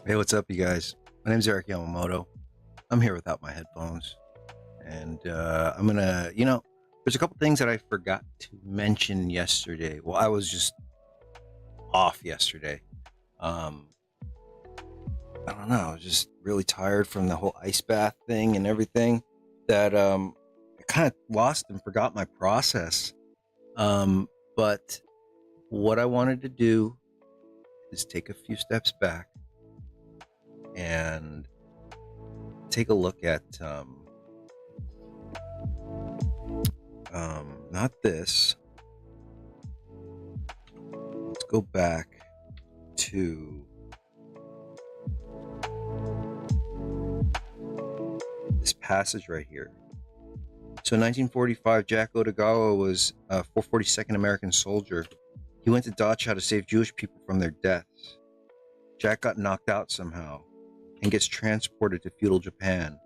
Hey, what's up, you guys? My name's Eric Yamamoto. I'm here without my headphones. And I'm going to, there's a couple things that I forgot to mention yesterday. Well, I was just off yesterday. Um, I don't know. I was just really tired from the whole ice bath thing and everything that I kind of lost and forgot my process. But what I wanted to do is take a few steps back and take a look at not this. Let's go back to this passage right here. So in 1945, Jack Otogawa was a 442nd American soldier. He went to Dachau to save Jewish people from their deaths. Jack got knocked out somehow and gets transported to feudal Japan.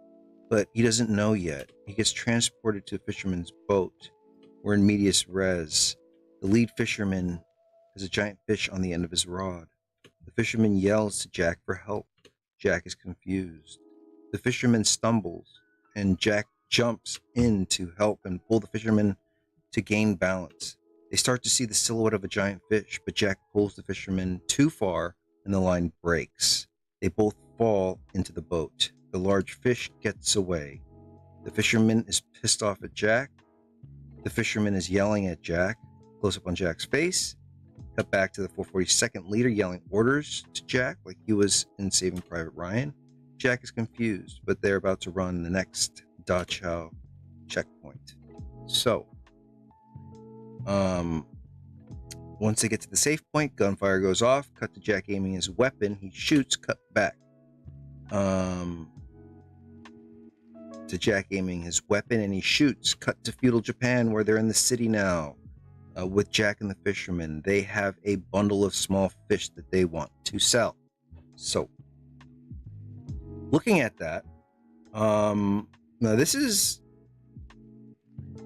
But he doesn't know yet. He gets transported to a fisherman's boat. We're in medias res. The lead fisherman has a giant fish on the end of his rod. The fisherman yells to Jack for help. Jack is confused. The fisherman stumbles, and Jack jumps in to help and pull the fisherman to gain balance. They start to see the silhouette of a giant fish, but Jack pulls the fisherman too far, and the line breaks. They both fall into the boat. The large fish gets away. The fisherman is pissed off at Jack. The fisherman is yelling at Jack. Close up on Jack's face. Cut back to the 442nd leader yelling orders to Jack like he was in Saving Private Ryan. Jack is confused, but they're about to run the next Dachau checkpoint. So, once they get to the safe point, gunfire goes off. Cut to Jack aiming his weapon. He shoots. Cut back. To Jack aiming his weapon, and he shoots. Cut to feudal Japan, where they're in the city now. With Jack and the fisherman, they have a bundle of small fish that they want to sell. So, looking at that, now this is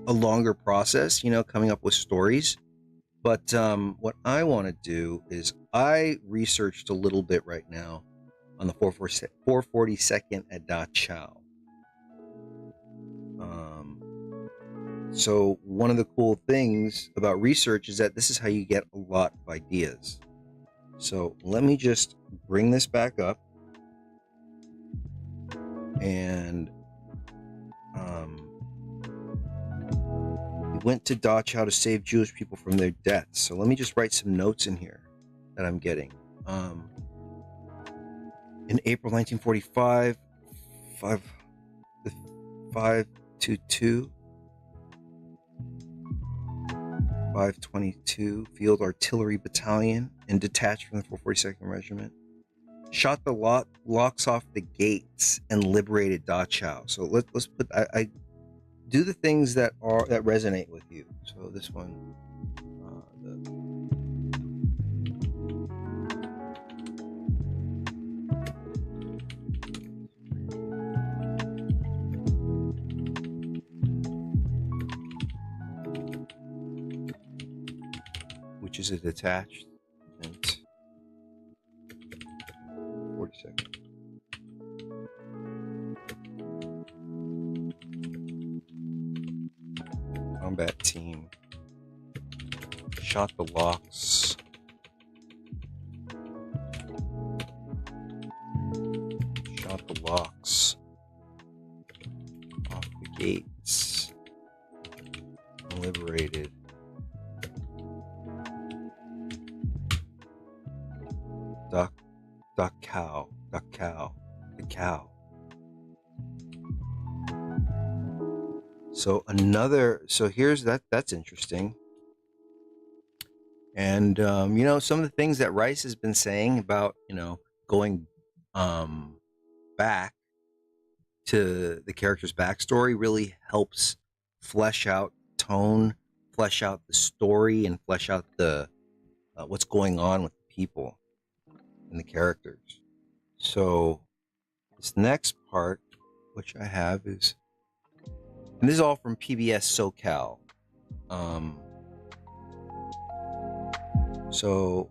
a longer process, coming up with stories. But what I want to do is I researched a little bit right now on the 442nd at Dachau. So one of the cool things about research is that this is how you get a lot of ideas. So let me just bring this back up. And he went to Dachau to save Jewish people from their deaths. So let me just write some notes in here that I'm getting. In April 1945, 522 Field Artillery Battalion and detached from the 442nd Regiment shot the locks off the gates and liberated Dachau. So let's put I do the things that resonate with you. So this one, which is a detachment. 42nd. Combat team shot the locks. Shot the locks off the gates. Liberated Dachau. So here's that's interesting. And some of the things that Rice has been saying about, going back to the character's backstory really helps flesh out tone, flesh out the story, and flesh out the what's going on with the people and the characters. So this next part, which I have, is, and this is all from PBS SoCal. So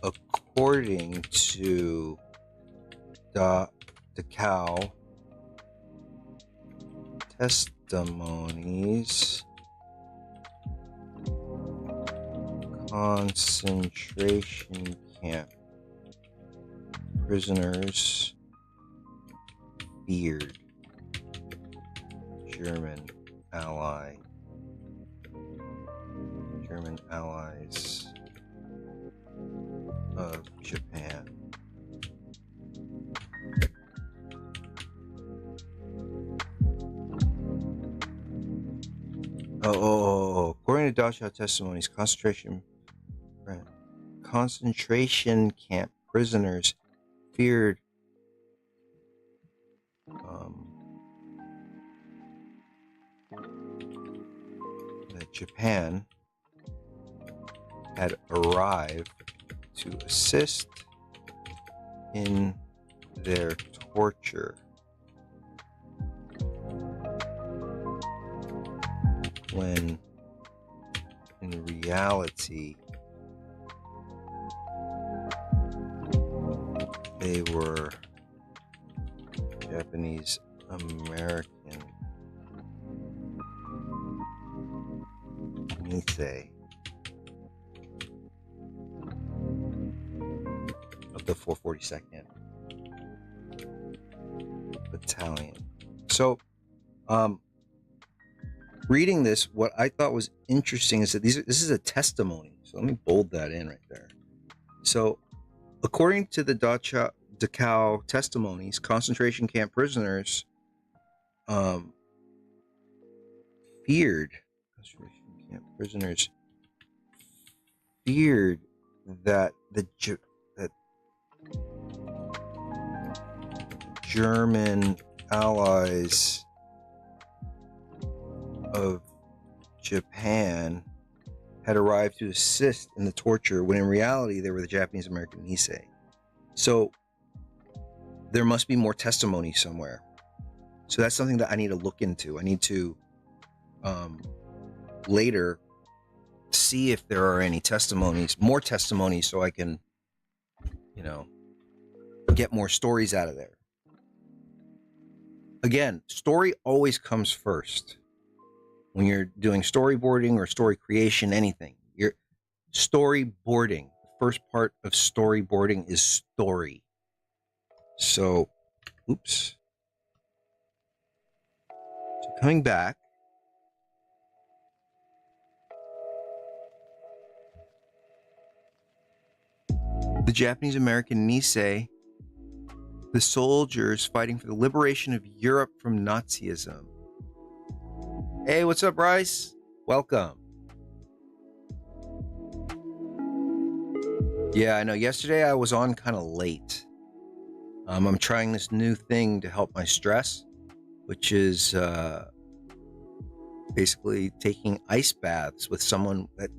according to the Dachau testimonies, concentration camp prisoners feared German allies of Japan. According to Dachau testimonies, concentration camp prisoners feared that Japan had arrived to assist in their torture, when in reality they were Japanese American tday of the 442nd Battalion. So, reading this, what I thought was interesting is that this is a testimony. So let me bold that in right there. So, according to the Dachau testimonies, concentration camp prisoners feared that that German allies of Japan had arrived to assist in the torture, when in reality they were the Japanese American tday. So there must be more testimony somewhere. So that's something that I need to look into. I need to later see if there are any more testimonies, so I can, get more stories out of there. Again, story always comes first. When you're doing storyboarding or story creation, anything, you're storyboarding. The first part of storyboarding is story. So, oops. So coming back. The Japanese American tday, the soldiers fighting for the liberation of Europe from Nazism. Hey, what's up, Bryce? Welcome. Yeah, I know. Yesterday I was on kind of late. I'm trying this new thing to help my stress, which is basically taking ice baths with someone that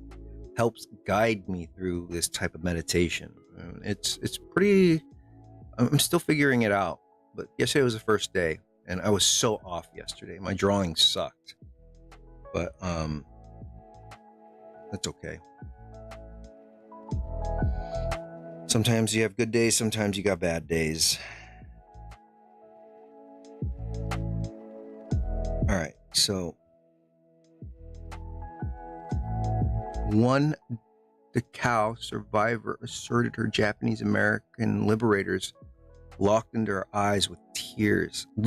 helps guide me through this type of meditation. It's pretty. I'm still figuring it out, but yesterday was the first day, and I was so off yesterday. My drawing sucked, but that's okay. Sometimes you have good days, sometimes you got bad days. All right, so one Dachau survivor asserted her Japanese American liberators looked into her eyes with tears, and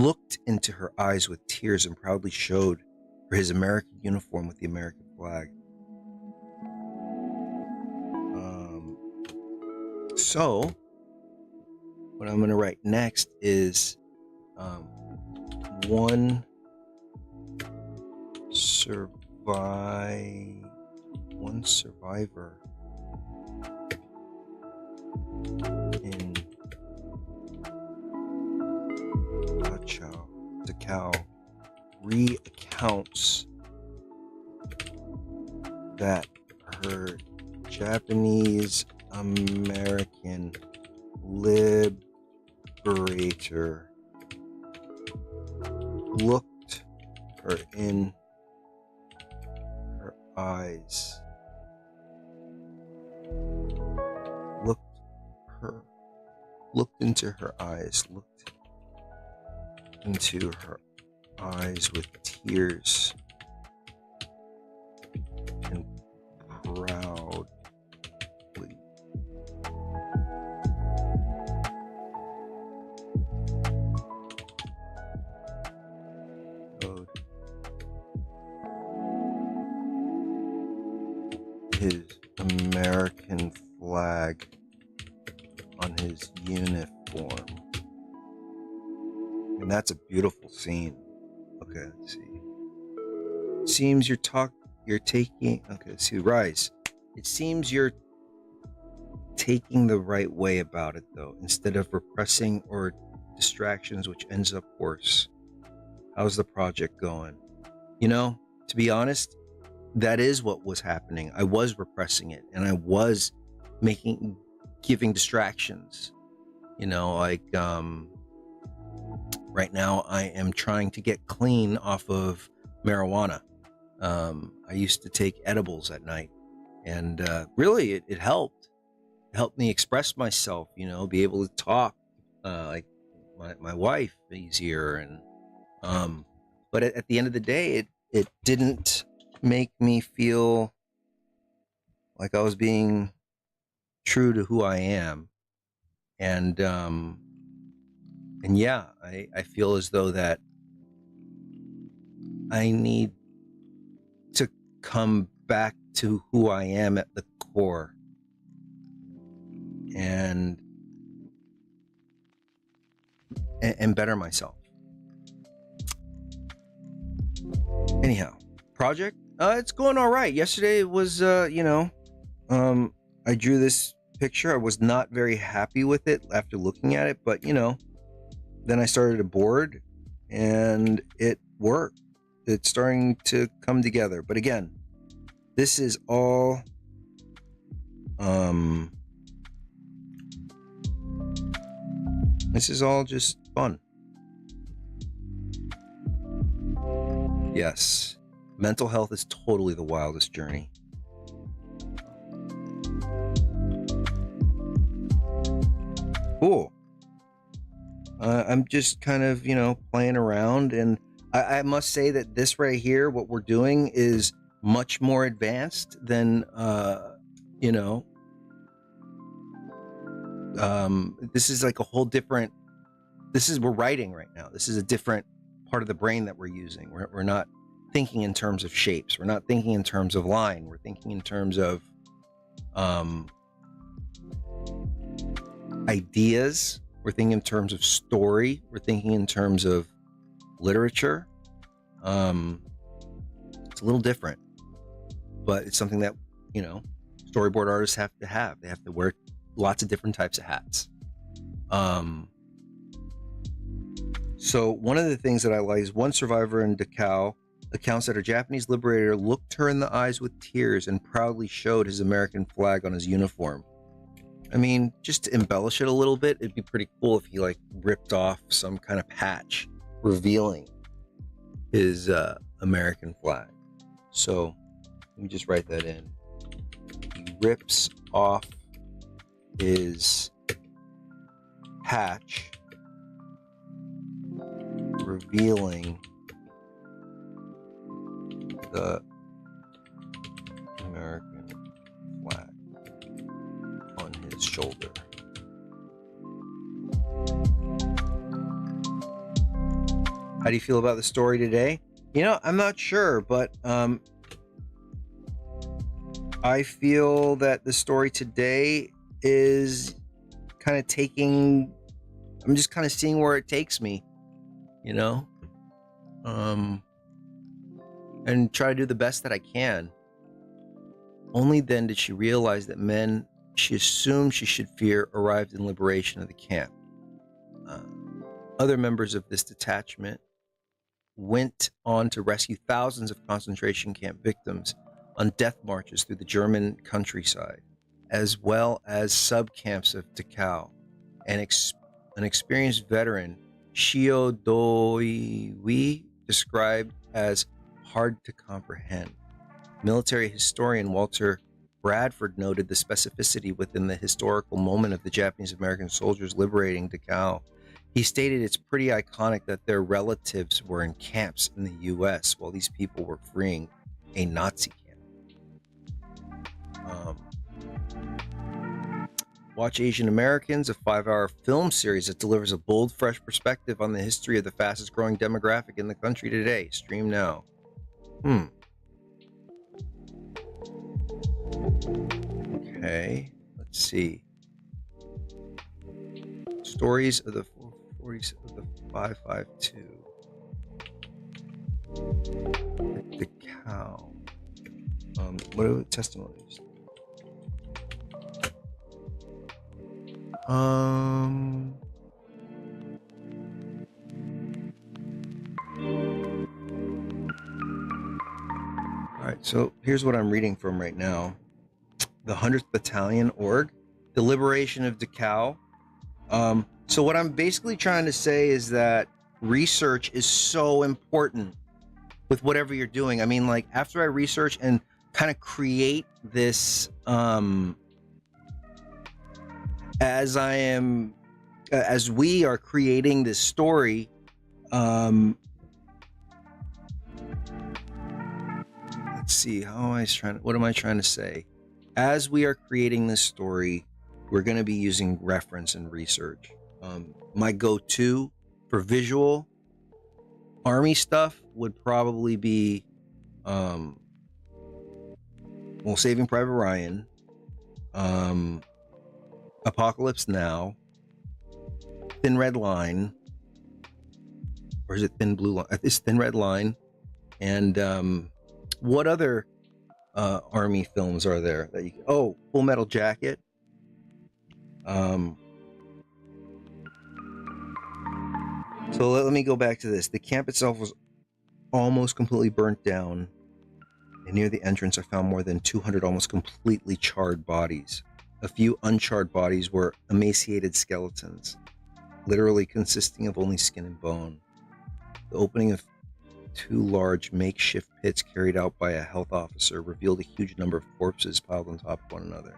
proudly showed her his American uniform with the American flag. So what I'm going to write next is one survivor in Dachau recounts that her Japanese American liberator looked her in her eyes, looked her, looked into her eyes with tears and proudly. Showed his American flag on his uniform. And that's a beautiful scene. Okay, let's see. Seems you're taking, okay, let's see, rise. It seems you're taking the right way about it, though, instead of repressing or distractions, which ends up worse. How's the project going? You know, to be honest, that is what was happening. I was repressing it, and I was giving distractions. You know, like, right now I am trying to get clean off of marijuana. I used to take edibles at night, and really it helped. It helped me express myself, you know, be able to talk, like my wife easier. And but at the end of the day, it didn't make me feel like I was being true to who I am. And yeah, I feel as though that I need to come back to who I am at the core, and better myself. Anyhow, project, it's going all right. Yesterday was, I drew this picture. I was not very happy with it after looking at it, but then I started a board and it worked. It's starting to come together. But again, this is all just fun. Yes, mental health is totally the wildest journey. Cool. I'm just kind of, playing around, and I must say that this right here, what we're doing, is much more advanced than, this is like a whole different, we're writing right now. This is a different part of the brain that we're using. We're not thinking in terms of shapes. We're not thinking in terms of line. We're thinking in terms of ideas. We're thinking in terms of story. We're thinking in terms of literature. It's a little different, but it's something that, storyboard artists have to have. They have to wear lots of different types of hats. So one of the things that I like is one survivor in Dachau accounts that her Japanese liberator looked her in the eyes with tears and proudly showed his American flag on his uniform. I mean, just to embellish it a little bit, it'd be pretty cool if he ripped off some kind of patch revealing his American flag. So let me just write that in. He rips off his patch revealing the American flag on his shoulder. How do you feel about the story today? I'm not sure, but I feel that the story today is kind of I'm just kind of seeing where it takes me, and try to do the best that I can. Only then did she realize that men she assumed she should fear arrived in liberation of the camp. Other members of this detachment went on to rescue thousands of concentration camp victims on death marches through the German countryside, as well as sub-camps of Dachau. An experienced veteran, Shio Doi, described as hard to comprehend. Military historian Walter Bradford noted the specificity within the historical moment of the Japanese American soldiers liberating Dachau. He stated it's pretty iconic that their relatives were in camps in the U.S. while these people were freeing a Nazi camp. Watch Asian Americans, a 5-hour film series that delivers a bold, fresh perspective on the history of the fastest growing demographic in the country today. Stream now. Okay, let's see. Stories of the 440s of the 552. The cow. What are the testimonies? All right, so here's what I'm reading from right now. The 100th Battalion Org, the liberation of Dachau. So what I'm basically trying to say is that research is so important with whatever you're doing. I mean, like, after I research and kind of create this, as we are creating this story, let's see, what am I trying to say? As we are creating this story, we're going to be using reference and research. My go-to for visual Army stuff would probably be, Saving Private Ryan, Apocalypse Now, Thin Red Line, or is it Thin Blue Line? It's Thin Red Line. And what other Army films are there that you? Oh, Full Metal Jacket. So let me go back to this. The camp itself was almost completely burnt down, and near the entrance I found more than 200 almost completely charred bodies. A few uncharred bodies were emaciated skeletons, literally consisting of only skin and bone. The opening of 2 large makeshift pits carried out by a health officer revealed a huge number of corpses piled on top of one another.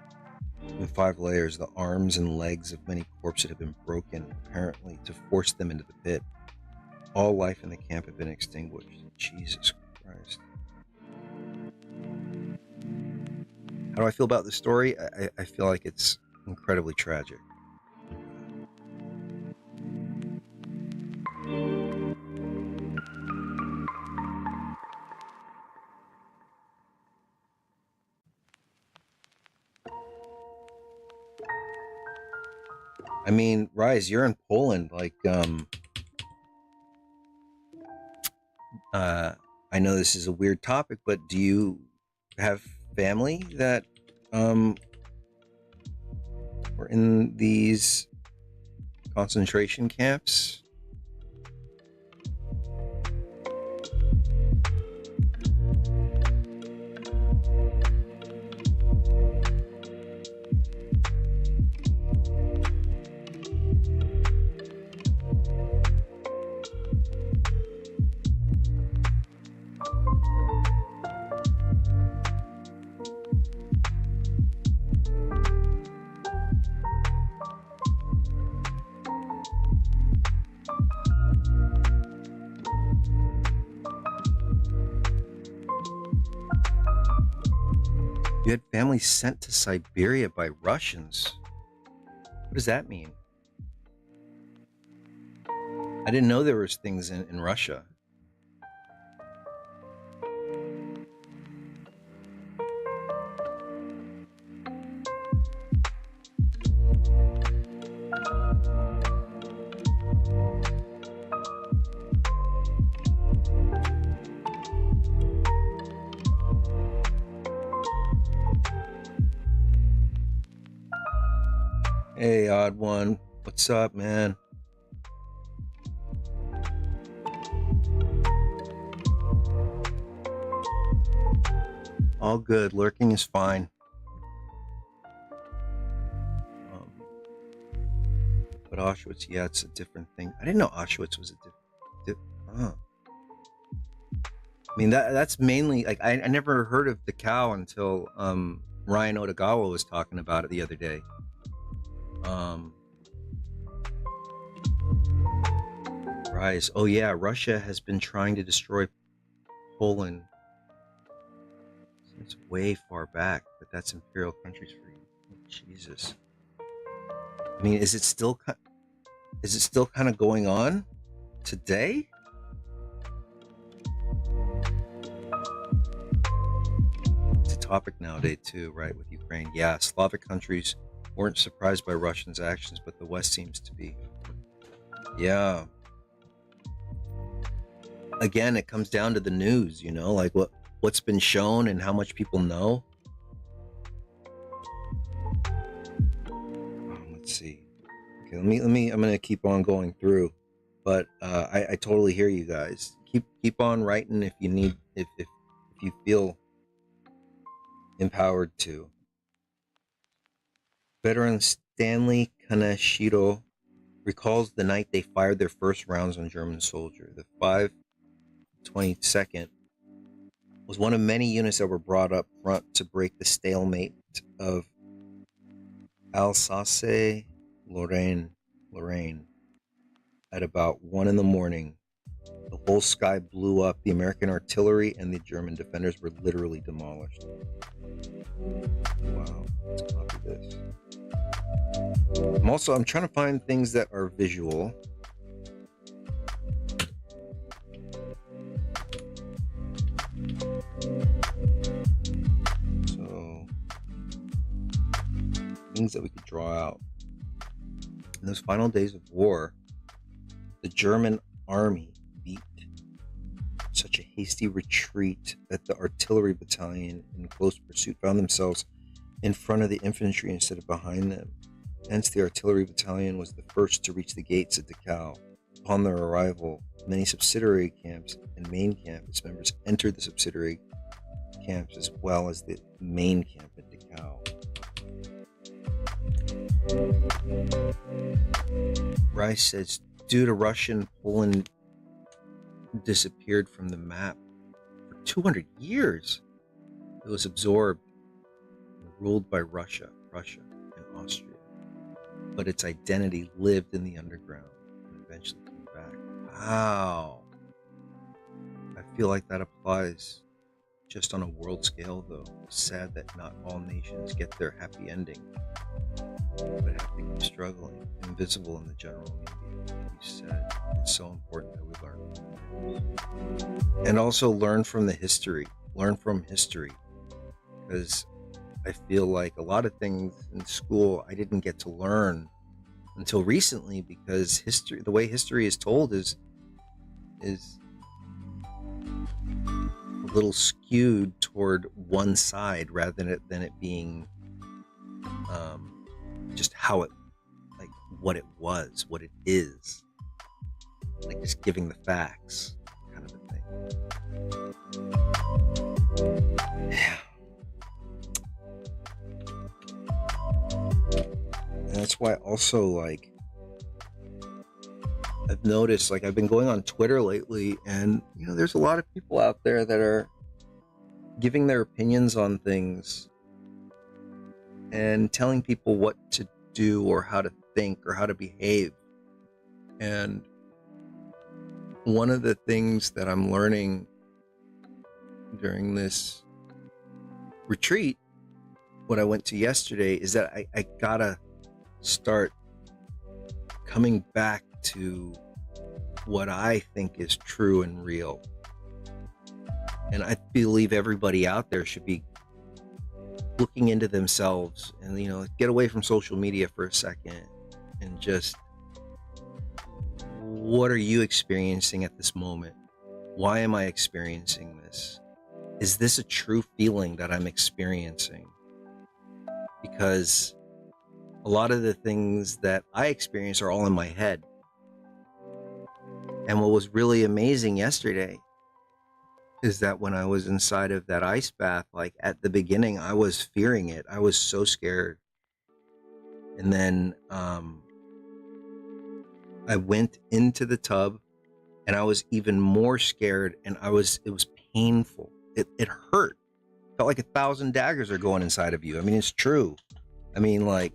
In 5 layers, the arms and legs of many corpses had been broken, apparently to force them into the pit. All life in the camp had been extinguished. Jesus Christ. How do I feel about this story? I feel like it's incredibly tragic. I mean, Rise, you're in Poland. Like, I know this is a weird topic, but do you have family that were in these concentration camps? You had family sent to Siberia by Russians. What does that mean? I didn't know there was things in Russia. Hey, odd one. What's up, man? All good. Lurking is fine. But Auschwitz, yeah, it's a different thing. I didn't know Auschwitz was a different. I mean, that's mainly like I never heard of Dachau until Ryan Odagawa was talking about it the other day. Rise. Oh yeah, Russia has been trying to destroy Poland since way far back, but that's imperial countries for you. Oh, Jesus. I mean, is it still kind of going on today? It's a topic nowadays too, right? With Ukraine. Yeah, Slavic countries weren't surprised by Russians' actions, but the West seems to be. Yeah. Again, it comes down to the news, like what's been shown and how much people know. Let's see. Okay, let me. I'm gonna keep on going through, but I totally hear you guys. Keep on writing if you need, if you feel empowered to. Veteran Stanley Kaneshiro recalls the night they fired their first rounds on German soldier. The 522nd was one of many units that were brought up front to break the stalemate of Alsace-Lorraine. At about 1 a.m, the whole sky blew up. The American artillery and the German defenders were literally demolished. Wow, let's copy this. I'm trying to find things that are visual. So, things that we could draw out. In those final days of war, the German army beat such a hasty retreat that the artillery battalion in close pursuit found themselves in front of the infantry instead of behind them. Hence, the artillery battalion was the first to reach the gates at Dachau. Upon their arrival, many subsidiary camps and main camp, its members entered the subsidiary camps as well as the main camp at Dachau. Rice says, due to Russian, Poland disappeared from the map for 200 years. It was absorbed and ruled by Russia and Austria. But its identity lived in the underground and eventually came back. Wow. I feel like that applies just on a world scale, though. It's sad that not all nations get their happy ending, but have to keep struggling, invisible in the general media. Like you said, it's so important that we learn from it. And also learn from history, because I feel like a lot of things in school I didn't get to learn until recently, because the way history is told is a little skewed toward one side rather than it being just how it, like what it was, what it is, like just giving the facts kind of a thing. Yeah. And that's why also, like, I've noticed, like, I've been going on Twitter lately, and there's a lot of people out there that are giving their opinions on things and telling people what to do or how to think or how to behave. And one of the things that I'm learning during this retreat, what I went to yesterday, is that I gotta start coming back to what I think is true and real. And I believe everybody out there should be looking into themselves and, get away from social media for a second and just, what are you experiencing at this moment? Why am I experiencing this? Is this a true feeling that I'm experiencing? Because a lot of the things that I experience are all in my head. And what was really amazing yesterday is that when I was inside of that ice bath, like at the beginning, I was fearing it. I was so scared. And then I went into the tub and I was even more scared, and it was painful. It hurt. felt like 1,000 daggers are going inside of you. I mean, it's true. I mean, like,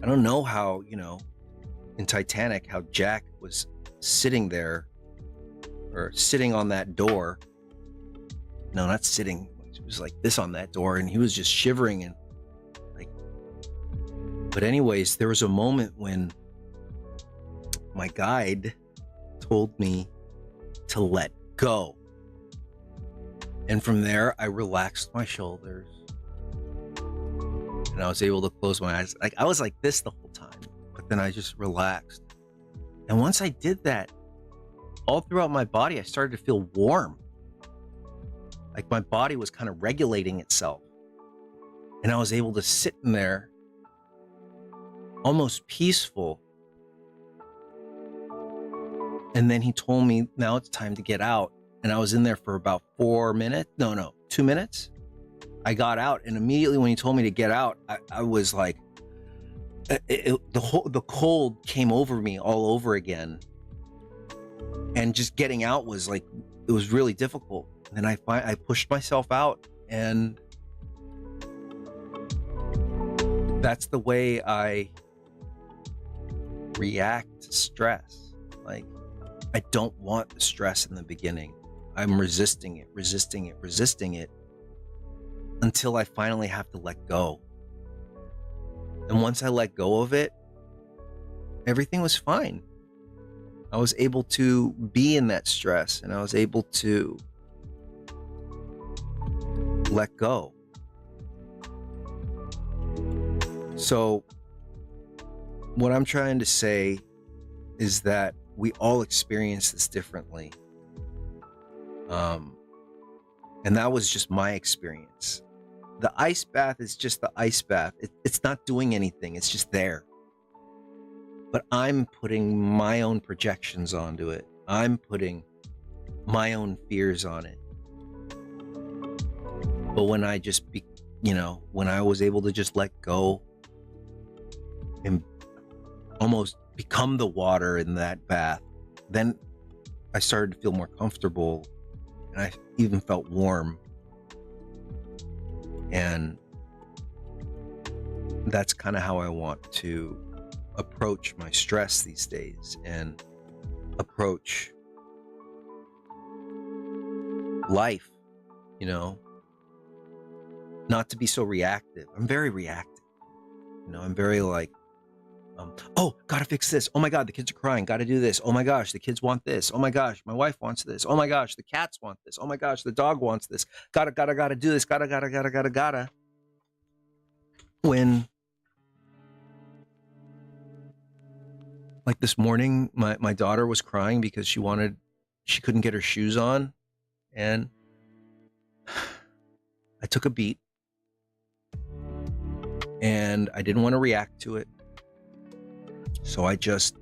I don't know how, you know, in Titanic, how Jack was sitting there, or sitting on that door. No, not sitting. It was like this on that door, and he was just shivering and like. But anyways, there was a moment when my guide told me to let go. And from there, I relaxed my shoulders. And I was able to close my eyes. Like, I was like this the whole time, but then I just relaxed. And once I did that, all throughout my body, I started to feel warm. Like my body was kind of regulating itself. And I was able to sit in there almost peaceful. And then he told me, now it's time to get out. And I was in there for about 2 minutes. I got out, and immediately when he told me to get out, I was like, the cold came over me all over again. And just getting out was like, it was really difficult. And then I pushed myself out, and that's the way I react to stress. Like, I don't want the stress in the beginning. I'm resisting it until I finally have to let go. And once I let go of it, everything was fine. I was able to be in that stress, and I was able to let go. So what I'm trying to say is that we all experience this differently. And that was just my experience. The ice bath is just the ice bath. It's not doing anything. It's just there. But I'm putting my own projections onto it. I'm putting my own fears on it. But when I just, when I was able to just let go and almost become the water in that bath, then I started to feel more comfortable, and I even felt warm. And that's kind of how I want to approach my stress these days, and approach life, not to be so reactive. I'm very reactive. I'm very like, oh, gotta fix this. Oh my God, the kids are crying. Gotta do this. Oh my gosh, the kids want this. Oh my gosh, my wife wants this. Oh my gosh, the cats want this. Oh my gosh, the dog wants this. Gotta do this. Gotta. When, like this morning, my daughter was crying because she couldn't get her shoes on. And I took a beat, and I didn't want to react to it. So I just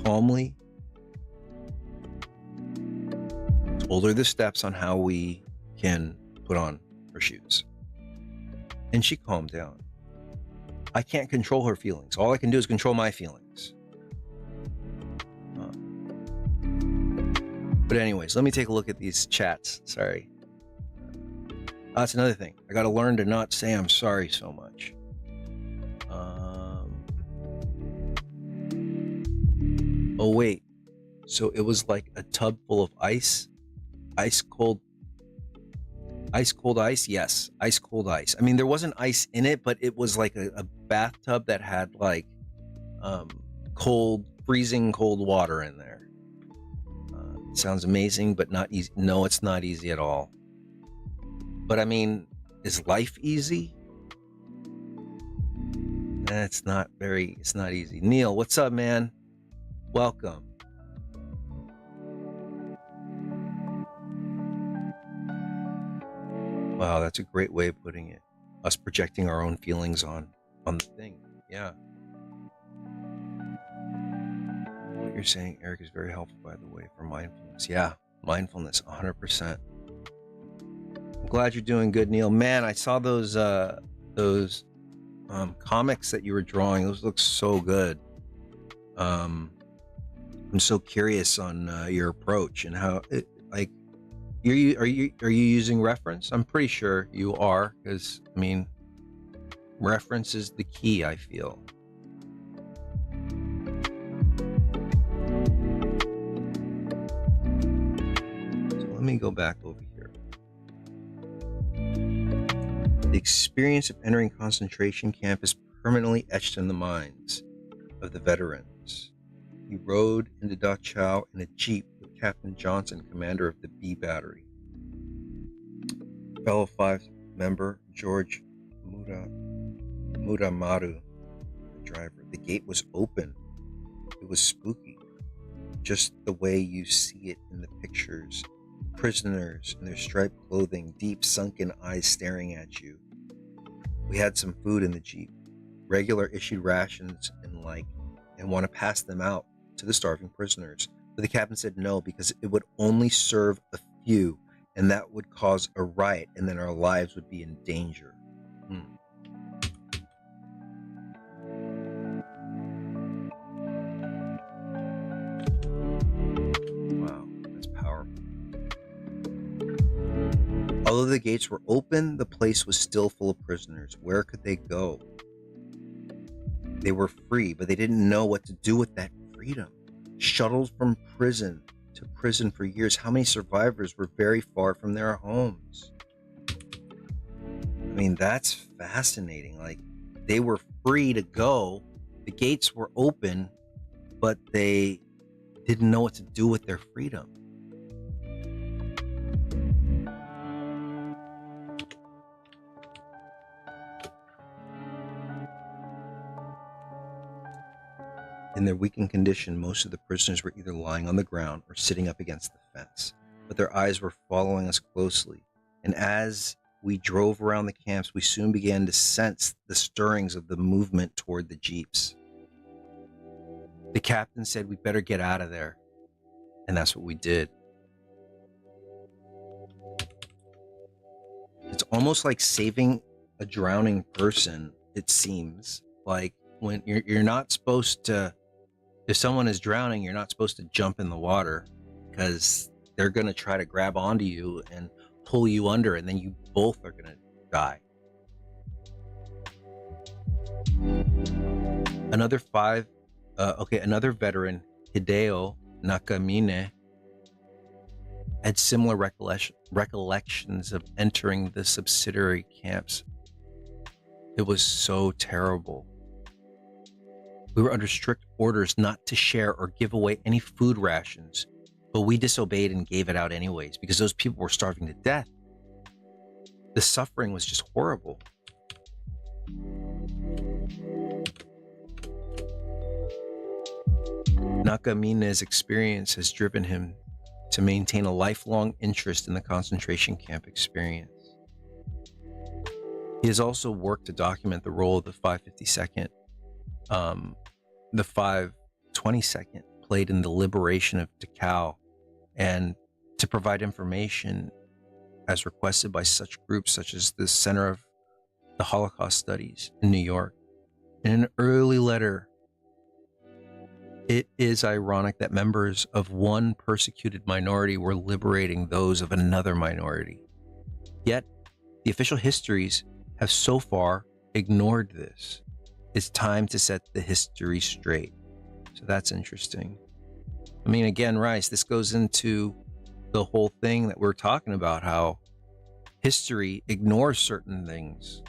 calmly told her the steps on how we can put on her shoes. And she calmed down. I can't control her feelings. All I can do is control my feelings. But anyways, let me take a look at these chats. Sorry. That's another thing. I got to learn to not say I'm sorry so much. Oh, wait. So it was like a tub full of ice? Ice cold ice? Yes, ice cold ice. I mean, there wasn't ice in it, but it was like a bathtub that had like freezing cold water in there. It sounds amazing, but not easy. No, it's not easy at all. But I mean, is life easy? It's not easy. Neil, what's up, man? Welcome. Wow, that's a great way of putting it. Us projecting our own feelings on the thing. Yeah. What you're saying, Eric, is very helpful, by the way, for mindfulness. Yeah, mindfulness, 100%. I'm glad you're doing good, Neil. Man, I saw those comics that you were drawing. Those look so good. I'm so curious on your approach and how it, like, Are you using reference? I'm pretty sure you are, because I mean, reference is the key, I feel. So let me go back over here. The experience of entering concentration camp is permanently etched in the minds of the veterans. He rode into Dachau in a jeep with Captain Johnson, commander of the B Battery. Fellow 5 member George Muramaru, the driver. The gate was open. It was spooky, just the way you see it in the pictures. Prisoners in their striped clothing, deep sunken eyes staring at you. We had some food in the jeep, regular issued rations and want to pass them out to the starving prisoners. But the captain said no, because it would only serve a few, and that would cause a riot, and then our lives would be in danger. Wow, that's powerful. Although the gates were open, the place was still full of prisoners. Where could they go? They were free, but they didn't know what to do with that freedom. Shuttled from prison to prison for years, how many survivors were very far from their homes? I mean, that's fascinating. Like, they were free to go. The gates were open, but they didn't know what to do with their freedom. In their weakened condition, most of the prisoners were either lying on the ground or sitting up against the fence, but their eyes were following us closely. And as we drove around the camps, we soon began to sense the stirrings of the movement toward the jeeps. The captain said we better get out of there, and that's what we did. It's almost like saving a drowning person, it seems. Like, when you're not supposed to, if someone is drowning, you're not supposed to jump in the water, because they're going to try to grab onto you and pull you under, and then you both are going to die. Another veteran, Hideo Nakamine, had similar recollections of entering the subsidiary camps. It was so terrible. We were under strict orders not to share or give away any food rations, but we disobeyed and gave it out anyways, because those people were starving to death. The suffering was just horrible. Nakamine's experience has driven him to maintain a lifelong interest in the concentration camp experience. He has also worked to document the role of the 552nd, the 522nd played in the liberation of Dachau, and to provide information as requested by such groups such as the Center of the Holocaust Studies in New York. In an early letter, it is ironic that members of one persecuted minority were liberating those of another minority. Yet, the official histories have so far ignored this. It's time to set the history straight. So that's interesting. I mean, again, Rice, this goes into the whole thing that we're talking about, how history ignores certain things.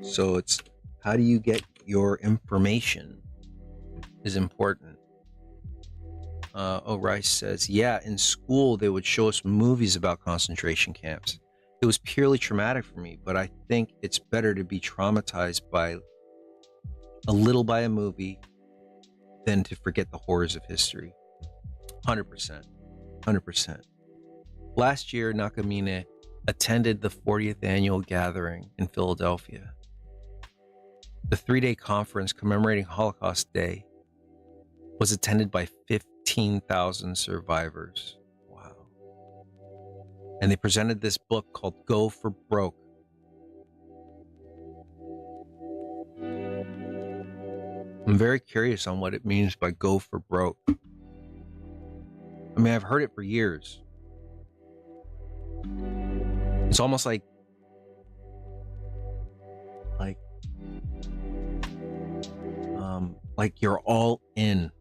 So it's, how do you get your information is important. Rice says, yeah, in school they would show us movies about concentration camps. It was purely traumatic for me, but I think it's better to be traumatized by a movie than to forget the horrors of history. 100%. 100%. Last year, Nakamine attended the 40th annual gathering in Philadelphia. The 3-day conference commemorating Holocaust Day was attended by 15,000 survivors. Wow. And they presented this book called Go for Broke. I'm very curious on what it means by go for broke. I mean, I've heard it for years. It's almost like you're all in.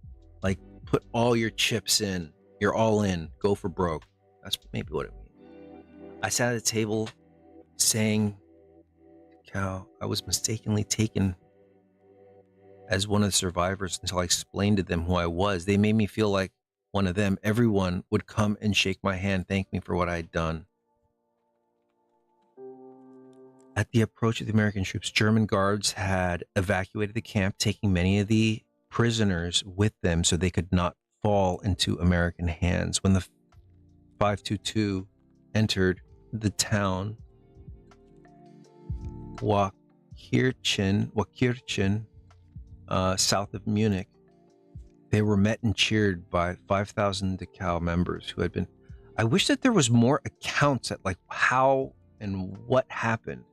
Like, put all your chips in. You're all in. Go for broke. That's maybe what it means. I sat at a table saying, "Cow, I was mistakenly taken as one of the survivors until I explained to them who I was. They made me feel like one of them. Everyone would come and shake my hand, thank me for what I had done." At the approach of the American troops, German guards had evacuated the camp, taking many of the prisoners with them so they could not fall into American hands. When the 522 entered the town, Waakirchen, south of Munich, they were met and cheered by 5,000 Dachau members who had been. I wish that there was more accounts at like how and what happened.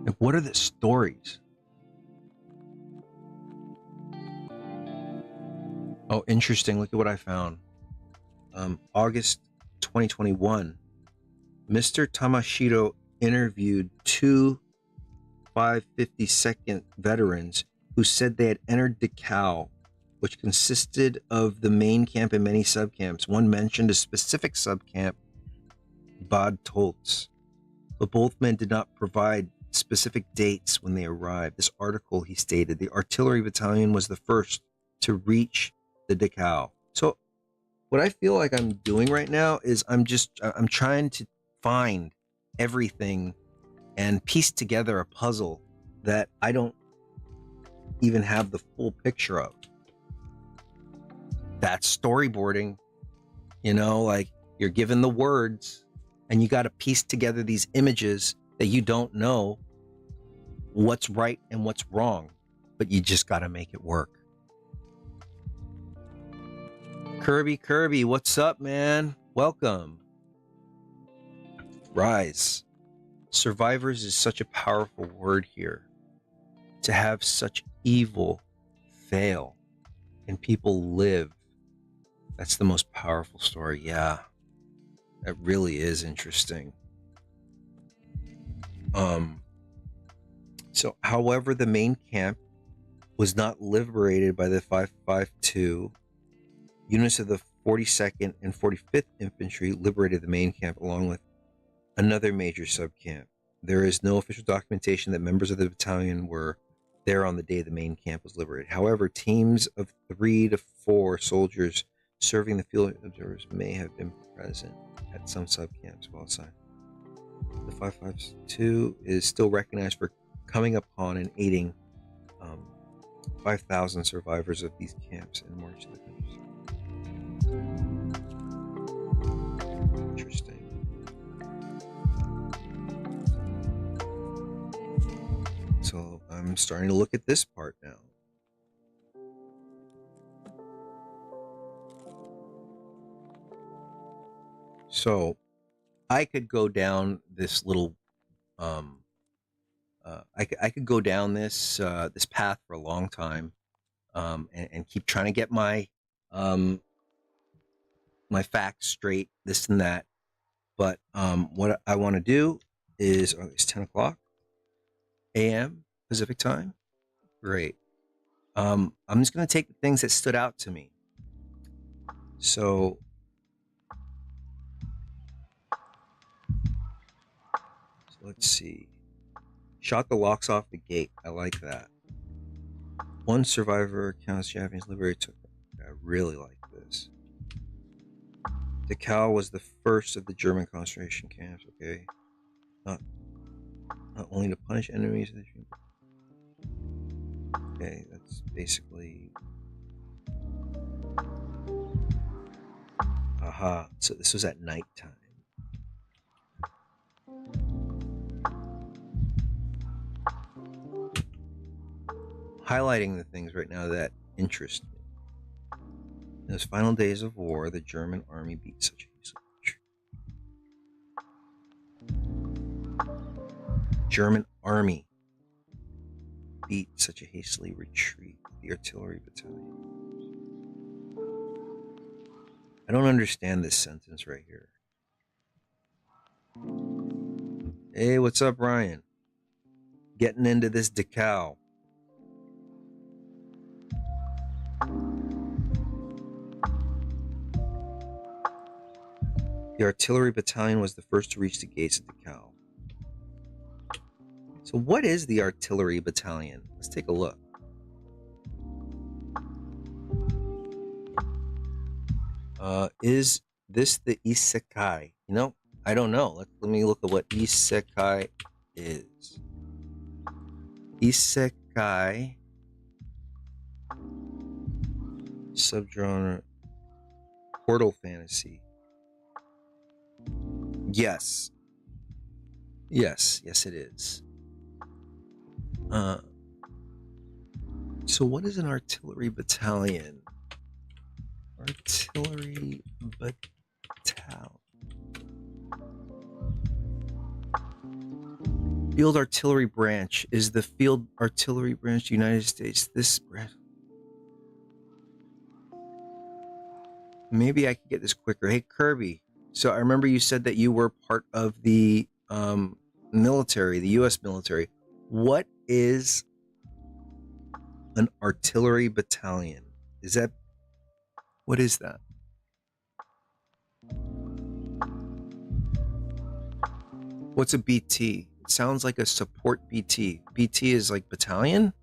Like, what are the stories? Oh, interesting. Look at what I found. August 2021, Mr. Tamashiro interviewed two 552nd veterans who said they had entered Dachau, which consisted of the main camp and many subcamps. One mentioned a specific subcamp, Bad Tolz, but both men did not provide specific dates when they arrived. This article, he stated, the artillery battalion was the first to reach the Dachau. So what I feel like I'm doing right now is I'm trying to find everything and piece together a puzzle that I don't even have the full picture of. That's storyboarding, like you're given the words and you got to piece together these images that you don't know what's right and what's wrong, but you just got to make it work. Kirby, what's up, man? Welcome. Rise. Survivors is such a powerful word here. To have such evil fail and people live, that's the most powerful story. Yeah, that really is interesting. So, however, the main camp was not liberated by the 552. Units of the 42nd and 45th Infantry liberated the main camp along with another major subcamp. There is no official documentation that members of the battalion were there on the day the main camp was liberated. However, teams of 3 to 4 soldiers serving the field observers may have been present at some subcamps while outside. The 552 is still recognized for coming upon and aiding 5,000 survivors of these camps in March to the country. Interesting. So I'm starting to look at this part now. So I could go down this little I could go down this this path for a long time and keep trying to get my my facts straight, this and that. But what I want to do is it's 10 o'clock a.m. Pacific time. Great. I'm just going to take the things that stood out to me. So let's see. Shot the locks off the gate. I like that. One survivor counts Japanese liberty took. I really like this. Dachau was the first of the German concentration camps. Okay, not only to punish enemies. Okay, that's basically. Aha. So this was at nighttime. Highlighting the things right now that interest me. In those final days of war, the German army beat such a huge. German army beat such a hastily retreat? The artillery battalion. I don't understand this sentence right here. Hey, what's up, Ryan? Getting into this decal. The artillery battalion was the first to reach the gates of Dachau. So what is the artillery battalion? Let's take a look. Is this the isekai? You know, I don't know. Let me look at what isekai is. Isekai, subgenre, portal fantasy. Yes. Yes, it is. So what is an artillery battalion? Artillery battalion. Field artillery branch is the field artillery branch, United States. This branch. Maybe I could get this quicker. Hey, Kirby. So I remember you said that you were part of the military, the U.S. military. What is an artillery battalion? What is that? What's a BT? It sounds like a support BT. BT is like battalion?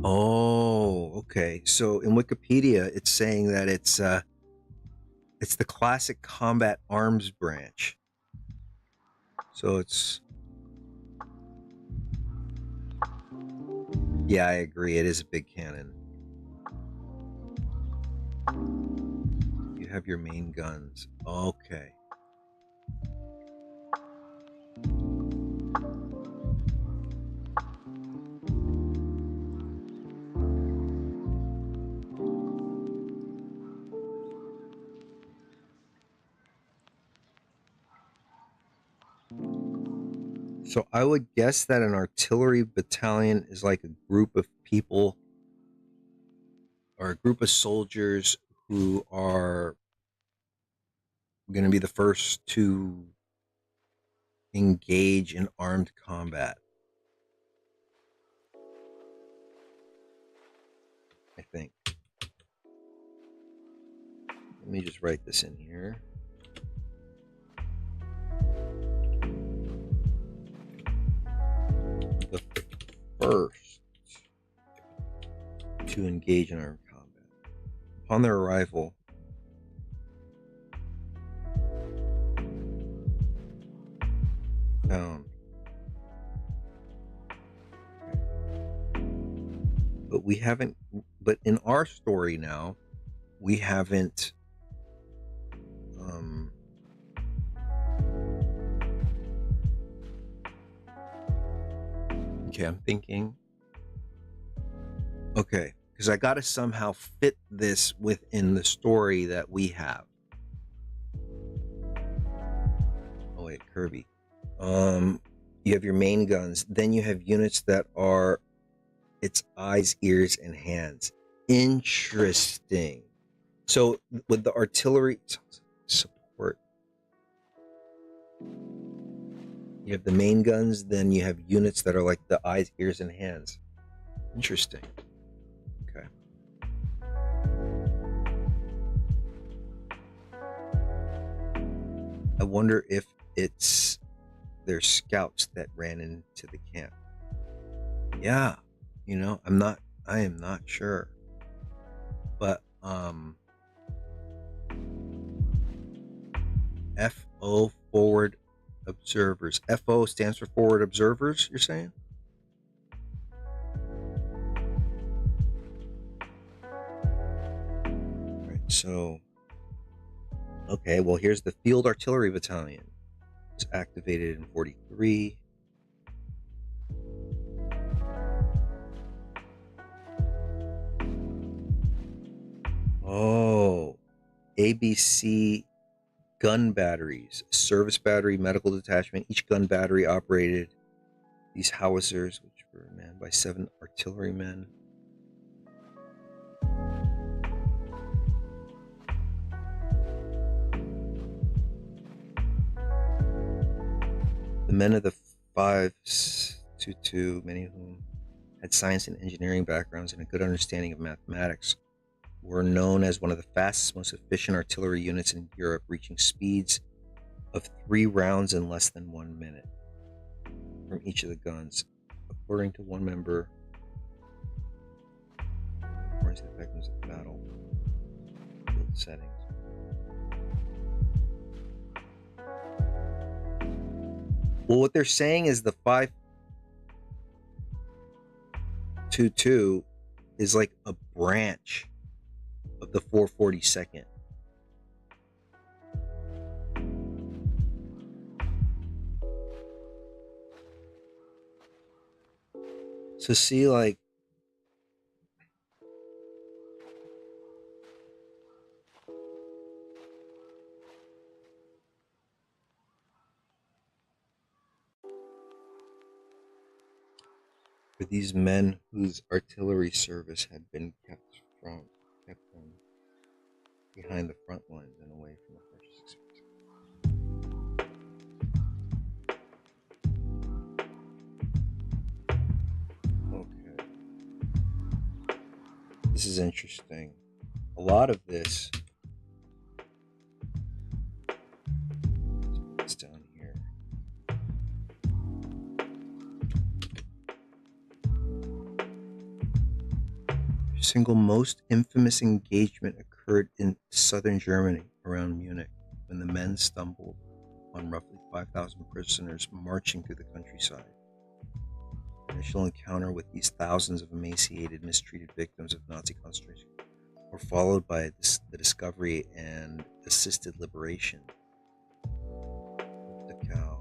Oh, okay. So in Wikipedia, it's saying that it's the classic combat arms branch. So it's, yeah, I agree. It is a big cannon. You have your main guns. Okay. So I would guess that an artillery battalion is like a group of people or a group of soldiers who are going to be the first to engage in armed combat. I think. Let me just write this in here. The first to engage in armed combat. Upon their arrival, found. But we haven't, but in our story now, we haven't okay, I'm thinking, okay, because I got to somehow fit this within the story that we have. Oh wait, Kirby. You have your main guns, then you have units that are its eyes, ears, and hands. Interesting. So with the artillery support, you have the main guns, then you have units that are like the eyes, ears, and hands. Interesting. Okay. I wonder if it's their scouts that ran into the camp. Yeah, you know, I am not sure. But FO, forward observers. FO stands for forward observers, you're saying? Right, so okay, well here's the Field Artillery Battalion. It's activated in 43. Oh, ABC gun batteries, service battery, medical detachment. Each gun battery operated these howitzers, which were manned by 7 artillerymen. The men of the 522, many of whom had science and engineering backgrounds and a good understanding of mathematics, were known as one of the fastest, most efficient artillery units in Europe, reaching speeds of 3 rounds in less than 1 minute from each of the guns. According to one member, according to the victims of the battle field settings. Well, what they're saying is the 522 is like a branch of the 442nd. So see, like, for these men whose artillery service had been kept them behind the front lines and away from the harshest experience. Okay. This is interesting. A lot of this is down here. The single most infamous engagement occurred in southern Germany around Munich when the men stumbled on roughly 5,000 prisoners marching through the countryside. The initial encounter with these thousands of emaciated, mistreated victims of Nazi concentration were followed by the discovery and assisted liberation of Dachau.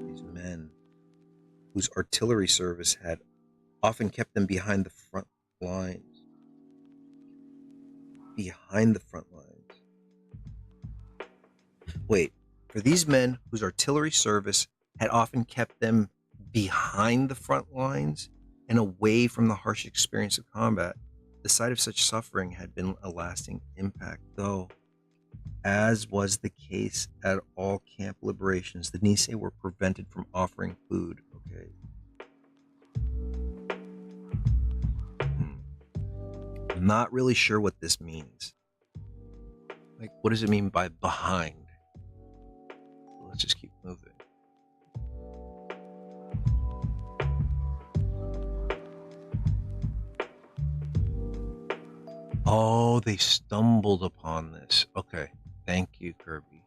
These men, whose artillery service had often kept them behind the front lines. Behind the front lines. Wait, for these men whose artillery service had often kept them behind the front lines and away from the harsh experience of combat, the sight of such suffering had been a lasting impact, though, as was the case at all camp liberations, the Nisei were prevented from offering food. Okay. I'm not really sure what this means. Like, what does it mean by behind? Let's just keep moving. Oh, they stumbled upon this. Okay. Thank you, Kirby.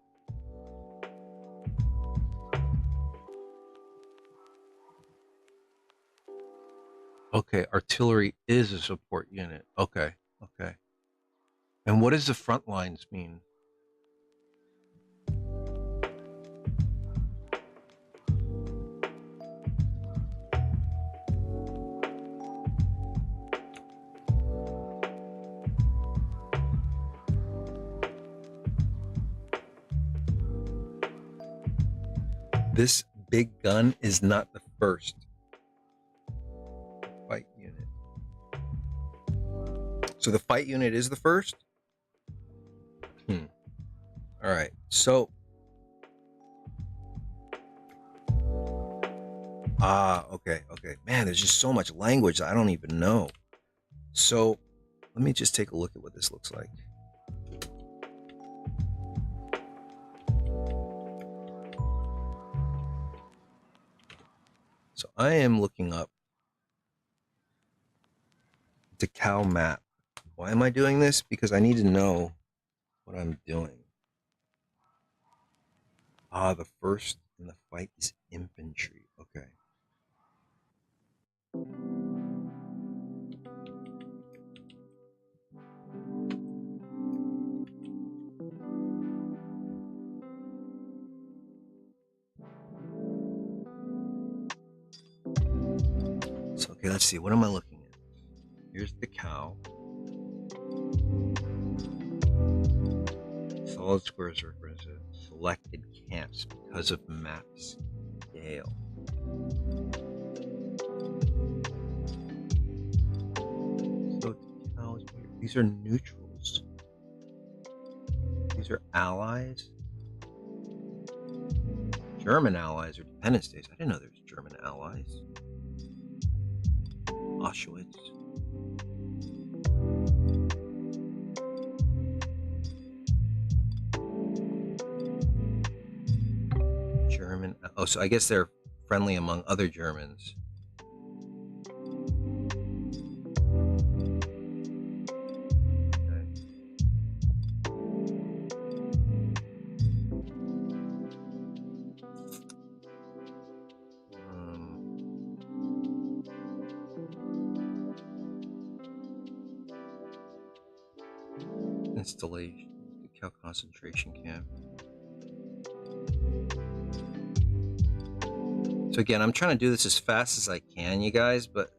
Okay, artillery is a support unit. Okay, okay. And what does the front lines mean? This big gun is not the first fight unit. So the fight unit is the first? All right. So okay. Man, there's just so much language I don't even know. So let me just take a look at what this looks like. So I am looking up Dachau map. Why am I doing this? Because I need to know what I'm doing. The first in the fight is infantry. Okay. So, okay, let's see. What am I looking at? Here's the cow. solid squares represent selected camps because of map scale. So these are neutrals. These are allies. German allies or dependent states. I didn't know there was German allies. Auschwitz. German. Oh, so I guess they're friendly among other Germans. Installation, Dachau concentration camp. So again, I'm trying to do this as fast as I can, you guys, but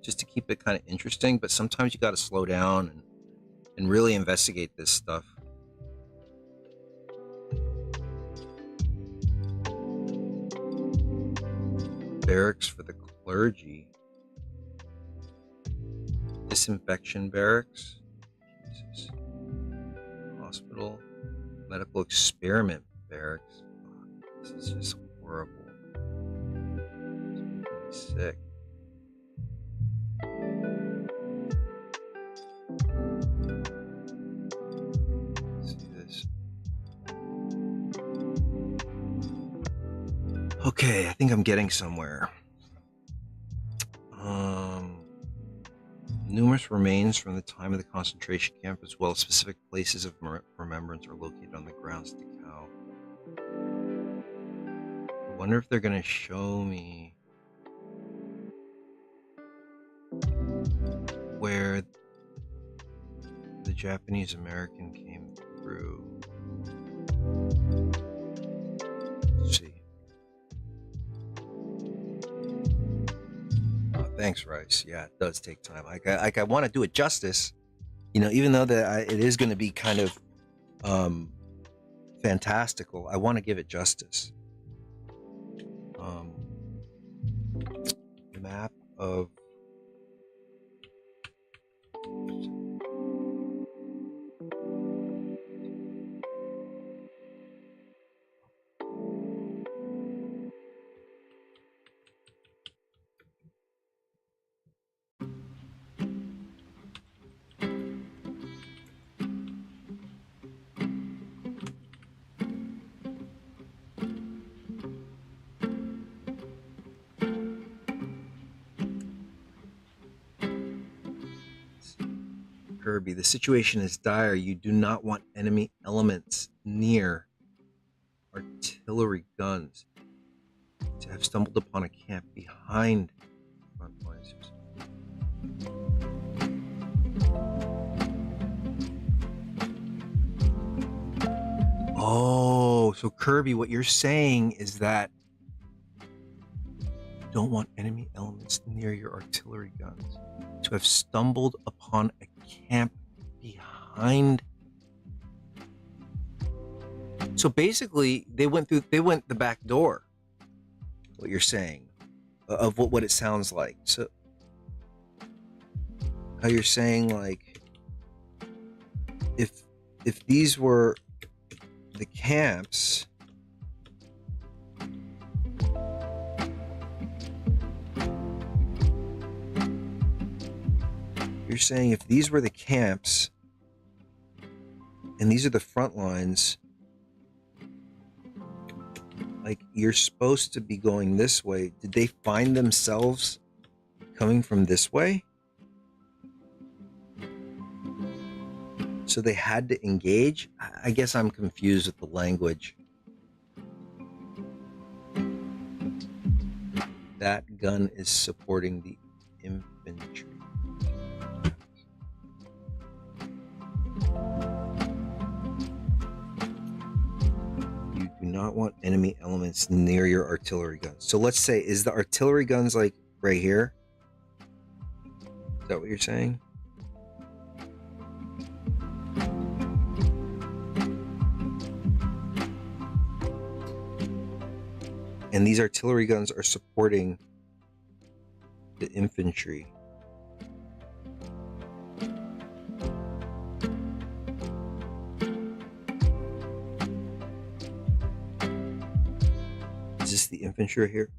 just to keep it kind of interesting. But sometimes you got to slow down and really investigate this stuff. Barracks for the clergy. Disinfection barracks. Jesus. Hospital. Medical experiment barracks. Oh, this is just horrible. It's sick. Let's see this. Okay, I think I'm getting somewhere. Numerous remains from the time of the concentration camp, as well as specific places of remembrance, are located on the grounds of Dachau. I wonder if they're going to show me where the Japanese American came through. Let's see. Thanks, Rice. Yeah, it does take time. I want to do it justice, you know, even though it is going to be kind of fantastical. I want to give it justice. Map of Kirby. The situation is dire. You do not want enemy elements near artillery guns. To have stumbled upon a camp behind front lines. Oh, so Kirby, what you're saying is that you don't want enemy elements near your artillery guns. To have stumbled upon a camp behind. So basically, they went the back door. What you're saying, of what it sounds like. So how you're saying, like, if these were the camps, you're saying if these were the camps and these are the front lines, like, you're supposed to be going this way. Did they find themselves coming from this way? So they had to engage? I guess I'm confused with the language. That gun is supporting the infantry. You do not want enemy elements near your artillery guns. So let's say, is the artillery guns like right here? Is that what you're saying? And these artillery guns are supporting the infantry. Is this the infantry right here?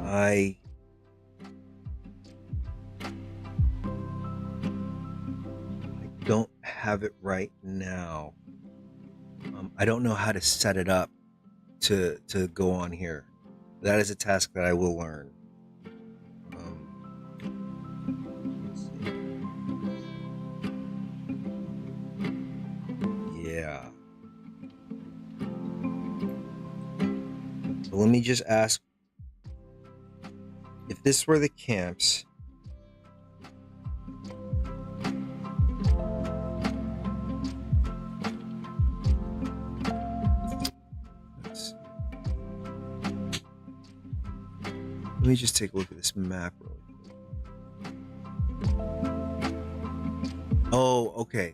I don't have it right now. I don't know how to set it up to go on here. That is a task that I will learn. Let's see. Yeah. So let me just ask if this were the camps. Let me just take a look at this map real quick. Oh, okay.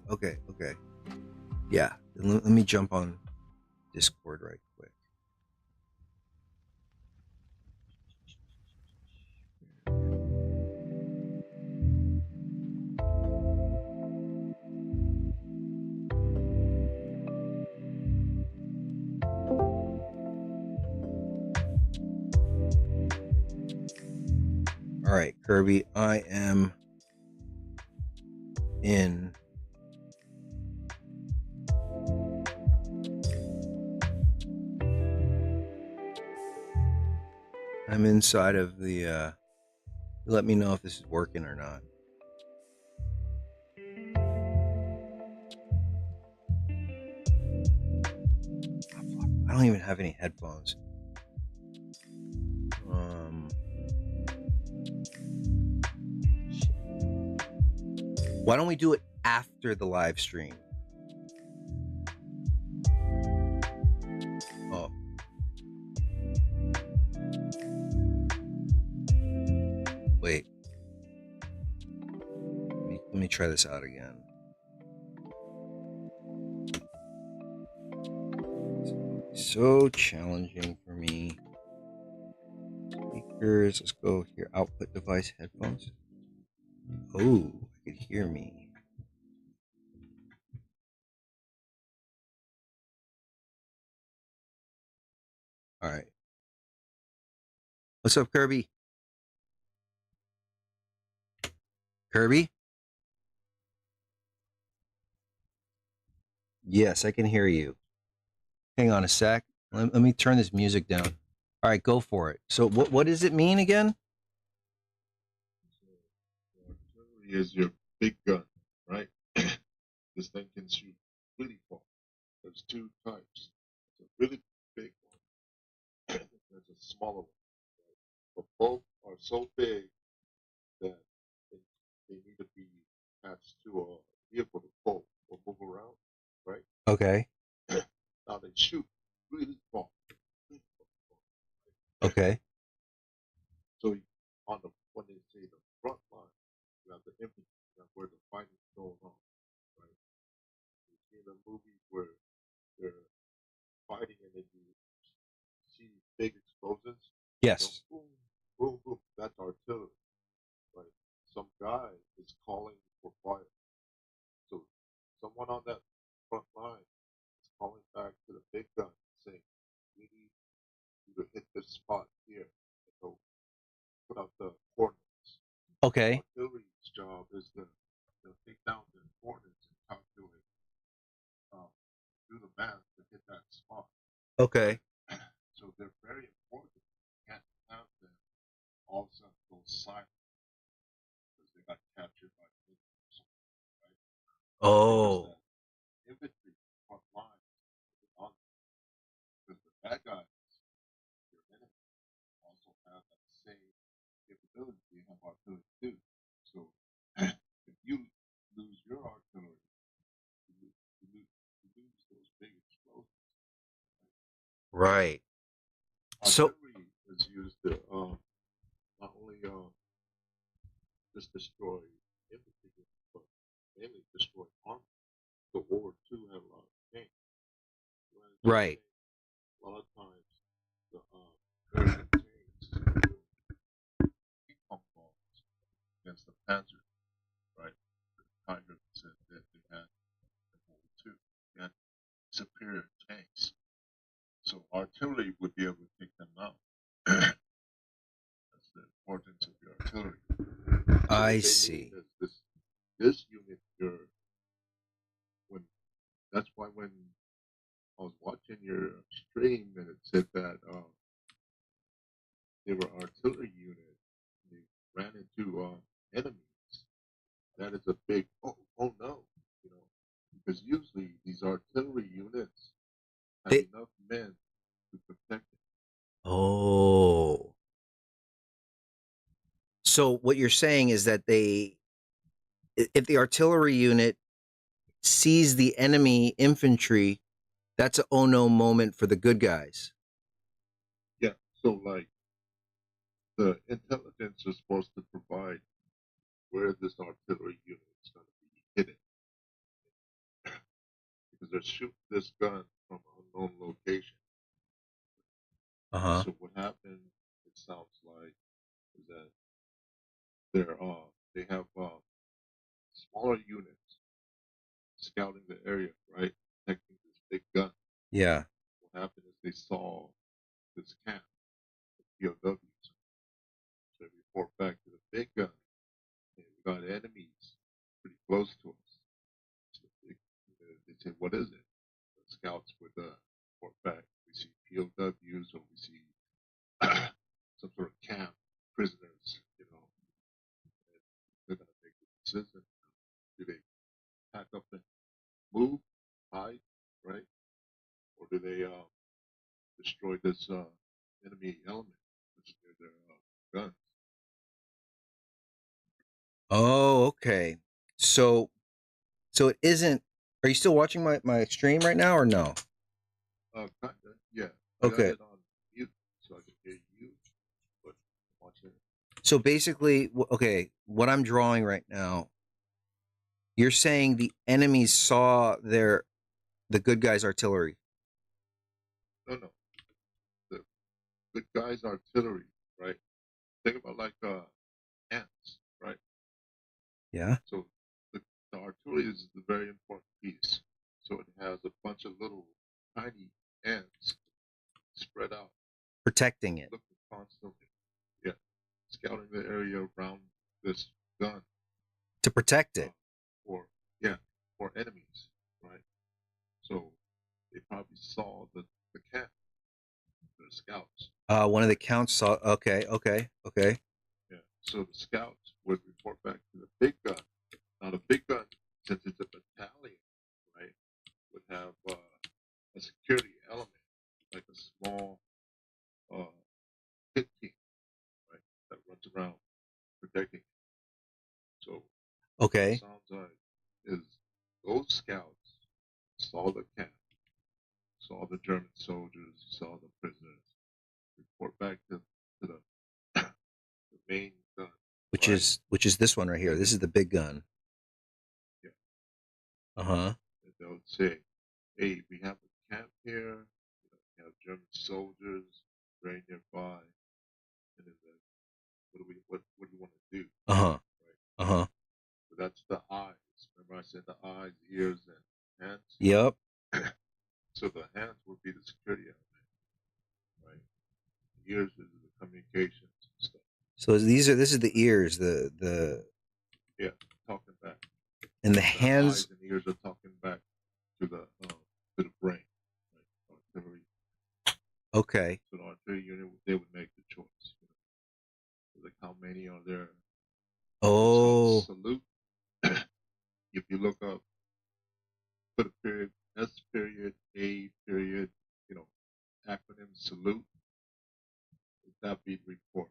Yeah, let me jump on Discord right quick. All right, Kirby, I am in. I'm inside of the. Let me know if this is working or not. I don't even have any headphones. Why don't we do it after the live stream? Oh. Wait. Let me try this out again. So challenging for me. Speakers, let's go here. Output device, headphones. Oh, I could hear me. All right. What's up, Kirby? Kirby? Yes, I can hear you. Hang on a sec. Let me turn this music down. All right, go for it. So what does it mean again? Artillery is your big gun, right? This thing can shoot really far. There's two types. It's a really big one. There's a smaller one. Right? But both are so big that they need to be attached to a vehicle to pull or move around, right? Okay. Now they shoot really far. Okay. So on the when they say the front line, you have the infantry, you have where the fighting's going on, right? You see the movies where they're fighting and then you see big explosions. Yes. You know, boom, boom, boom. That's artillery, right? Some guy is calling for fire. So someone on that front line is calling back to the big gun saying, "We need you to hit this spot here." So put out the coordinates. Okay. Artillery's job is to take down the coordinates and calculate, do the math to hit that spot. Okay. So they're very important. You can't have them all of a sudden go silent because they got captured by the enemy, right? Oh. Infantry front line on because the bad guys, your enemy, also have that same capability. They have artillery too. So if you lose your artillery, you lose those big explosions. Right. So Artillery is used to not only just destroy infantry, but mainly destroy armor. So World War II had a lot of tanks. Right. A lot of times, the American tanks ping pong balls against the Panzer, right? The Tiger said that they had in World War II. They had superior tanks, so artillery would be able to take them out. That's the importance of the artillery. So I what they mean see. is this unit here, when that's why when I was watching your stream and it said that they were artillery unit, and they ran into enemies. That is a big oh no, you know, because usually these artillery units have They enough men to protect it. Oh. So what you're saying is that if the artillery unit sees the enemy infantry, that's a oh no moment for the good guys. Yeah, so like the intelligence is supposed to provide where this artillery unit is going to be hidden because they're shooting this gun from an unknown location. Uh-huh. So what happened? It sounds like is that they have smaller units scouting the area, right, protecting this big gun. Yeah. What happened is they saw this camp of POWs, so they report back to the big gun, and we got enemies pretty close to us. So they say, "What is it?" The scouts would report back. We see POWs, or we see some sort of camp prisoners, you know, and they're going to make a decision. Do they pack up and move, hide, right? Or do they destroy this enemy element that's near their guns? Oh, okay. So so it isn't are you still watching my stream right now or no? Kinda, yeah. I got Okay. it on mute so I can hear you, but watch it. So basically, okay, what I'm drawing right now, you're saying the enemies saw the good guys' artillery. No, no. The good guys' artillery, right? Think about like ants, right? Yeah. So the artillery is the very important piece. So it has a bunch of little tiny ants spread out, Protecting it looking constantly. Yeah, scouting the area around this gun to protect uh, it. for yeah for enemies, right? So they probably saw the camp, the scouts. One of the counts saw. Okay, okay, okay. Yeah. So the scouts would report back to the big gun. Now the big gun, since it's a battalion, right, would have a security element like a small uh, hit team, right, that runs around protecting. So what it Okay. sounds like is those scouts saw the camp, saw the German soldiers, saw the prisoners, report back to the, the main gun, right? Which is this one right here. And This is the big gun. yeah, Uh-huh. and they'll say, "Hey, we have a camp here. We have German soldiers very nearby, and then what do you want to do?" Uh-huh. Right? Uh-huh. So that's the eyes. Remember, I said the eyes, ears, and hands. Yep. So the hands would be the security element, right? The ears is the communications and stuff. So this is the ears, the Yeah, talking back. and the The eyes hands. and ears are talking back to the brain, right? Artillery. Okay. So the artillery unit they would make the choice. Like how many are there? It's called Oh, salute. If you look up, put a period, S period, A period, you know, acronym salute, that be the report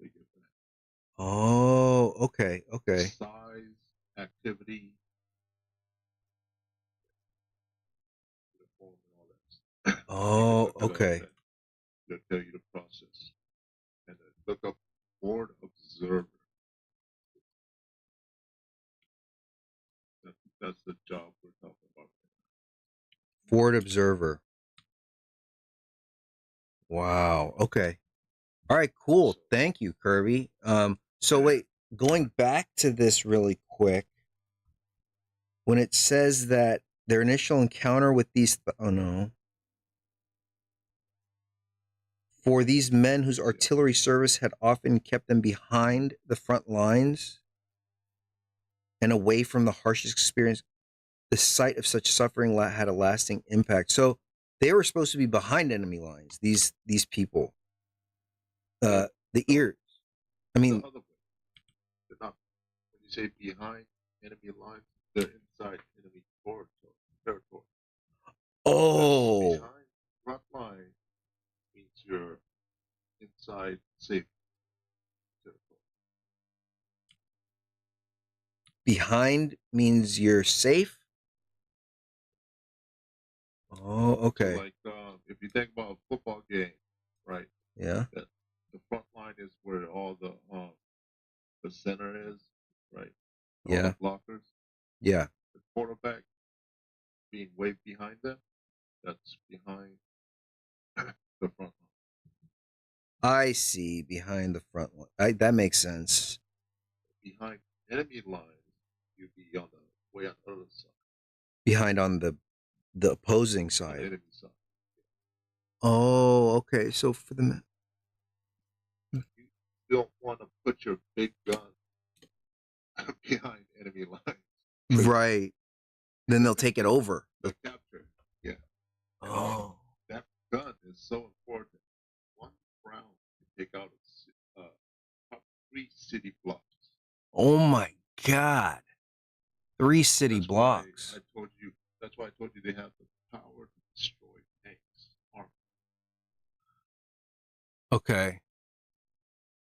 they give back. oh, okay, okay. Size, activity, uniform, and all that. You can Oh, look it up okay. and they'll tell you the process. And then look up board observer. That, that's the job we're talking about. Forward observer. Wow. Okay. All right, cool. So Thank you, Kirby. So yeah, wait, going back to this really quick, when it says that their initial encounter with oh no, for these men whose yeah, artillery service had often kept them behind the front lines and away from the harshest experience, the sight of such suffering had a lasting impact. So they were supposed to be behind enemy lines. These people, no, the no, ears. I the mean, other way. They're not. When you say behind enemy lines, they're inside enemy territory. Because oh, behind front line means you're inside safe territory. behind means you're safe. Oh, So okay. like if you think about a football game, right? Yeah, That the front line is where all the center is, right? All the yeah, blockers. yeah. The quarterback being way behind them, that's behind the front line. I see. Behind the front line. That makes sense. Behind enemy lines, you'd be on the way on the other side, Behind on the opposing on the side. enemy side. Oh, okay. So for the You don't want to put your big gun behind enemy lines because right, then they'll take it over. they'll capture. Yeah, and Oh, that gun is so important. One round can take out top 3 city blocks. oh my God! 3 city That's why blocks. I told you. That's why I told you they have the power to destroy tanks, armor. Okay.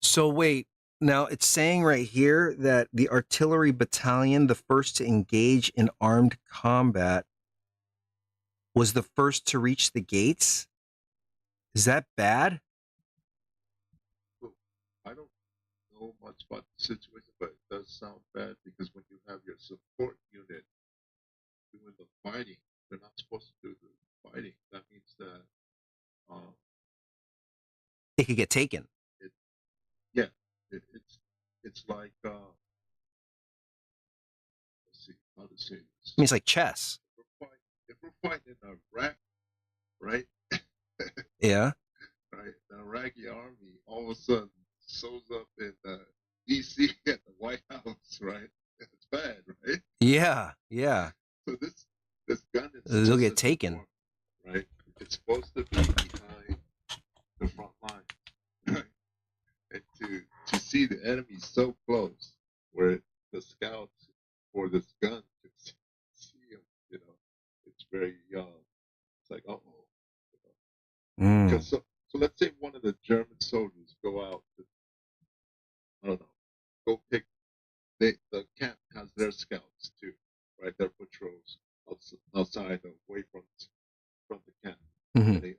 So wait, now it's saying right here that the artillery battalion, the first to engage in armed combat, was the first to reach the gates. Is that bad? So I don't know much about the situation, but it does sound bad because when you have your support unit doing the fighting, they're not supposed to do the fighting. That means that, um, It could get taken. it, yeah, it's like, let's see how to say I mean, this. it's like chess. If we're fighting in Iraq, right, Yeah. right, the Iraqi army all of a sudden shows up in D.C. at the White House, right? It's bad, right? Yeah. Yeah. So this gun is They'll just get as taken. important, right? It's supposed to be behind the front line, right? And to see the enemy so close, where the scouts for this gun can see him, it's very it's like Mm. because so let's say one of the German soldiers go out to, I don't know, go pick the camp has their scouts too, right? Their patrols outside away from the camp. Hmm. And they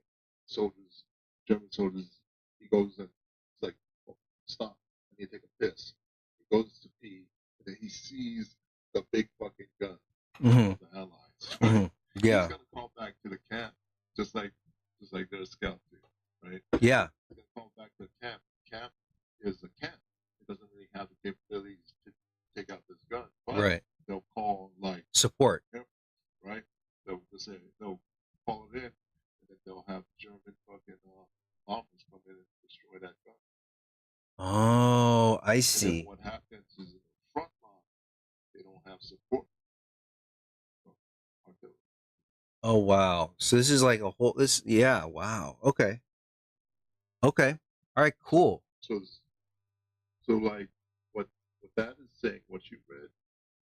soldiers, German soldiers, he goes and it's like, oh, stop, I need to take a piss. He goes to pee, and then he sees the big fucking gun Hmm. of the Allies, Hmm. right? He's Yeah. gonna call back to the camp, just like their scout do, right? Yeah. He's gonna call back to the camp. Camp is a camp. It doesn't really have the capabilities to take out this gun, but Right. they'll call like, Support. right? They'll just say they'll call it in, and then they'll have German fucking bombers come in and destroy that gun. Oh, I And then see. what happens is in the front line, they don't have support from artillery. Oh, wow. So this is like a whole this yeah, wow. Okay. Okay. All right, So, cool. so, so like what that is saying, what you read,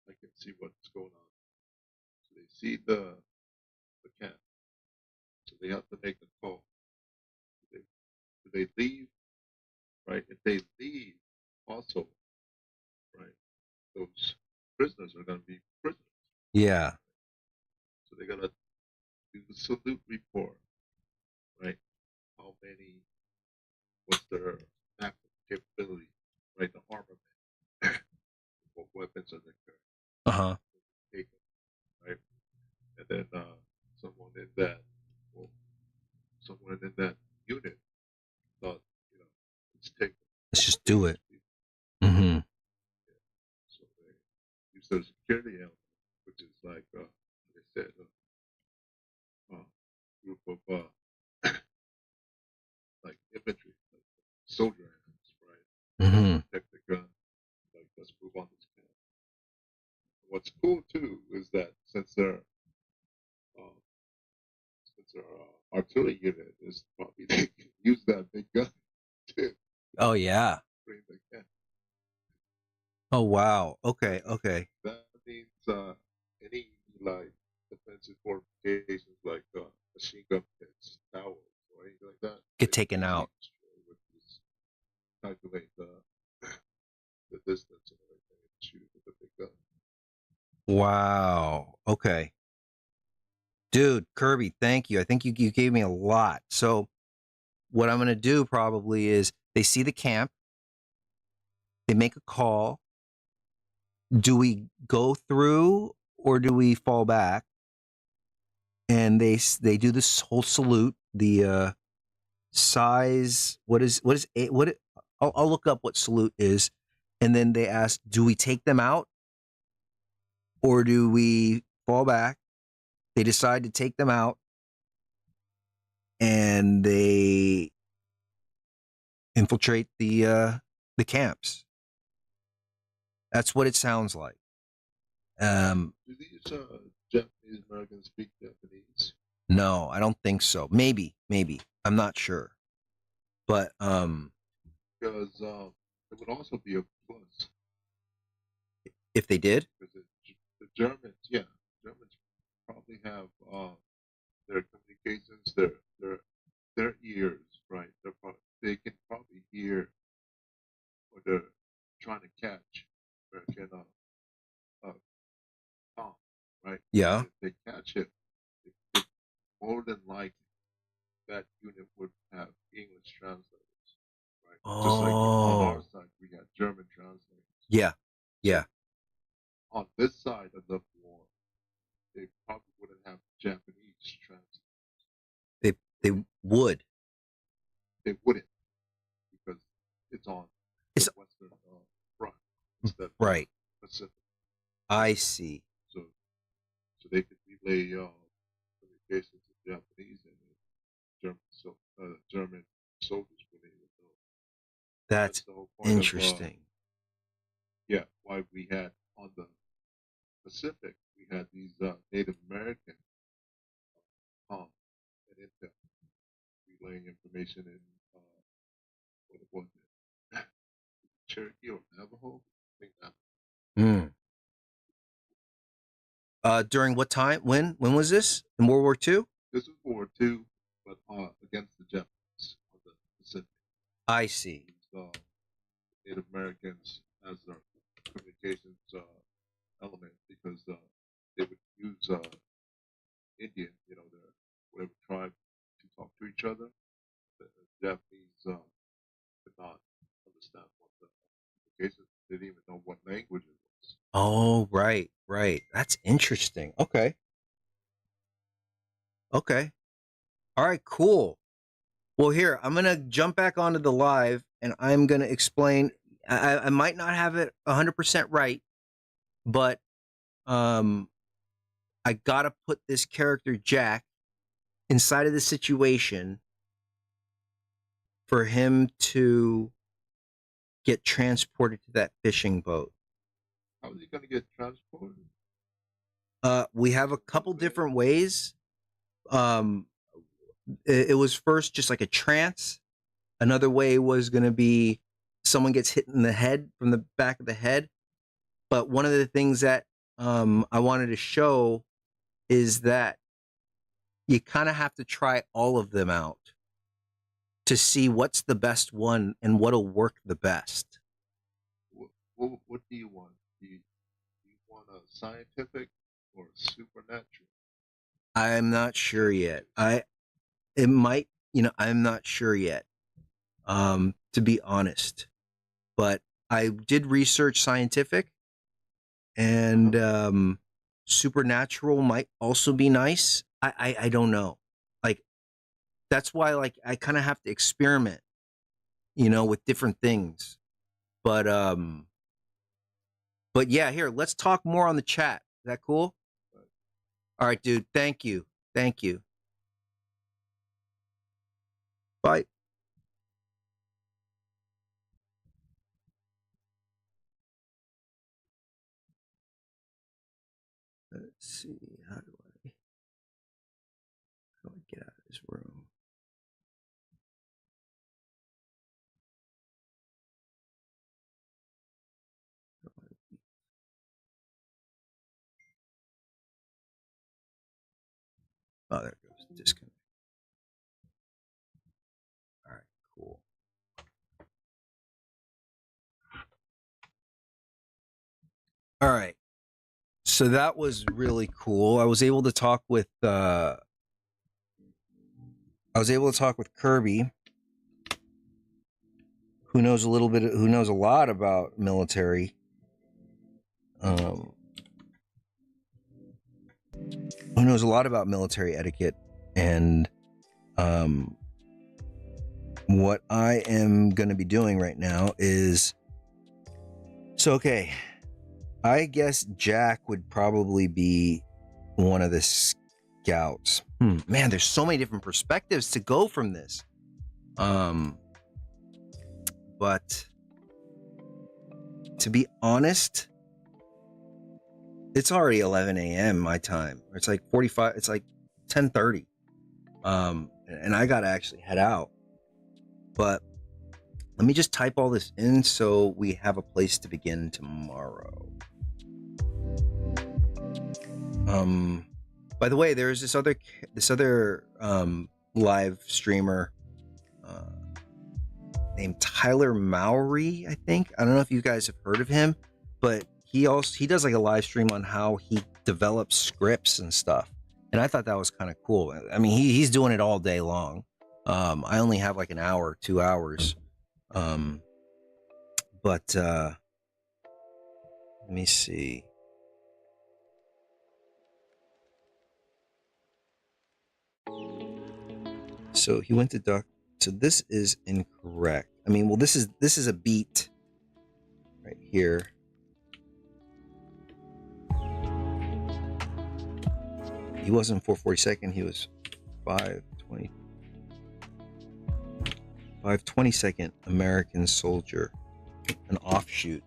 I can see what's going on. So they see the camp, so they have to make the call. Do they leave, right? If they leave, also, right, those prisoners are going to be prisoners. Yeah. So they got to do the salute report, right? How many, what's their active capability, right? The armament, what weapons are they Uh-huh. taking, right? And then someone in that, well, someone in that unit Let's just do it. people. Mm-hmm. So they use their security element, which is like, they said, group of like infantry, like soldier ants, right? Mm-hmm. Protect the gun. Like, let's move on this camp. What's cool too is that um, since their artillery unit is probably they can use that big gun to Oh yeah. bring the camp. Oh wow. Okay. Okay. That means any like defensive fortifications like machine gun pits, towers, or anything like that, Get they can taken easily out. destroy with this calculate the distance and everything and shoot with a big gun. Wow. Okay. Dude, Kirby, thank you. I think you gave me a lot. So what I'm gonna do probably is they see the camp, they make a call. Do we go through or do we fall back? And they do this whole salute. The size. What is a what? I'll look up what salute is, and then they ask, do we take them out or do we fall back? They decide to take them out, and they infiltrate the camps. That's what it sounds like. Do these Japanese Americans speak Japanese? No, I don't think so. Maybe. I'm not sure. But Because it would also be a plus. if they did, Because the Germans, yeah, Germans probably have their communications, their ears, right? They can probably hear what they're trying to catch American Tom, right? yeah. And if they catch it, it more than likely that unit would have English translators, right? Just like on our Oh, side, we had German translators. yeah, So yeah. on this side of the war, they probably wouldn't have Japanese translators. They would. They wouldn't because it's on the It's Western front instead of right. Pacific. I see. So, so they could relay communications in Japanese and German soldiers wouldn't even know. That's That's the whole point of interesting. yeah, why we had on the Pacific we had these Native American com and intel relaying information in what was it, Cherokee or Navajo? I think Navajo. Mm. During what time? When was this? In World War II? This was World War II, but against the Japanese on the Pacific. I see. These Native Americans as their communications element because they would use Indian, their whatever tribe to talk to each other. The Japanese could not understand what the communications. They didn't even know what language it was. Oh, right, right. That's interesting. Okay. Okay. All right, cool. Well, here, I'm going to jump back onto the live and I'm going to explain. I might not have it 100% right, but um, I got to put this character, Jack, inside of the situation for him to get transported to that fishing boat. How is he going to get transported? We have a couple different ways. Um, it was first just like a trance. Another way was going to be someone gets hit in the head from the back of the head. But one of the things that I wanted to show is that you kind of have to try all of them out to see what's the best one and what'll work the best. What do you want? Do you want a scientific or a supernatural? I'm not sure yet. It might, I'm not sure yet. To be honest, but I did research scientific and supernatural might also be nice. I don't know. Like that's why like I kind of have to experiment, you know, with different things. But yeah, here, let's talk more on the chat. Is that cool? All right, dude. Thank you. Thank you. Bye. Let's see. How do I get out of this room? Oh, there it goes. Disconnect. All right, cool. All right. So that was really cool. I was able to talk with Kirby, who knows a lot about military. Who knows a lot about military etiquette, and what I am going to be doing right now is, so okay, I guess Jack would probably be one of the scouts. Man, there's so many different perspectives to go from this. But to be honest, it's already 11 a.m. my time. It's like 45. It's like 10:30. And I gotta actually head out. But let me just type all this in so we have a place to begin tomorrow. By the way, there's this other live streamer named Tyler Mowry, I think. I don't know if you guys have heard of him, but he does like a live stream on how he develops scripts and stuff. And I thought that was kind of cool. I mean, he's doing it all day long. I only have like an hour, 2 hours. But let me see. So he went to duck. So this is incorrect. I mean, well, this is a beat right here. He wasn't 442nd. He was 522nd American soldier, an offshoot.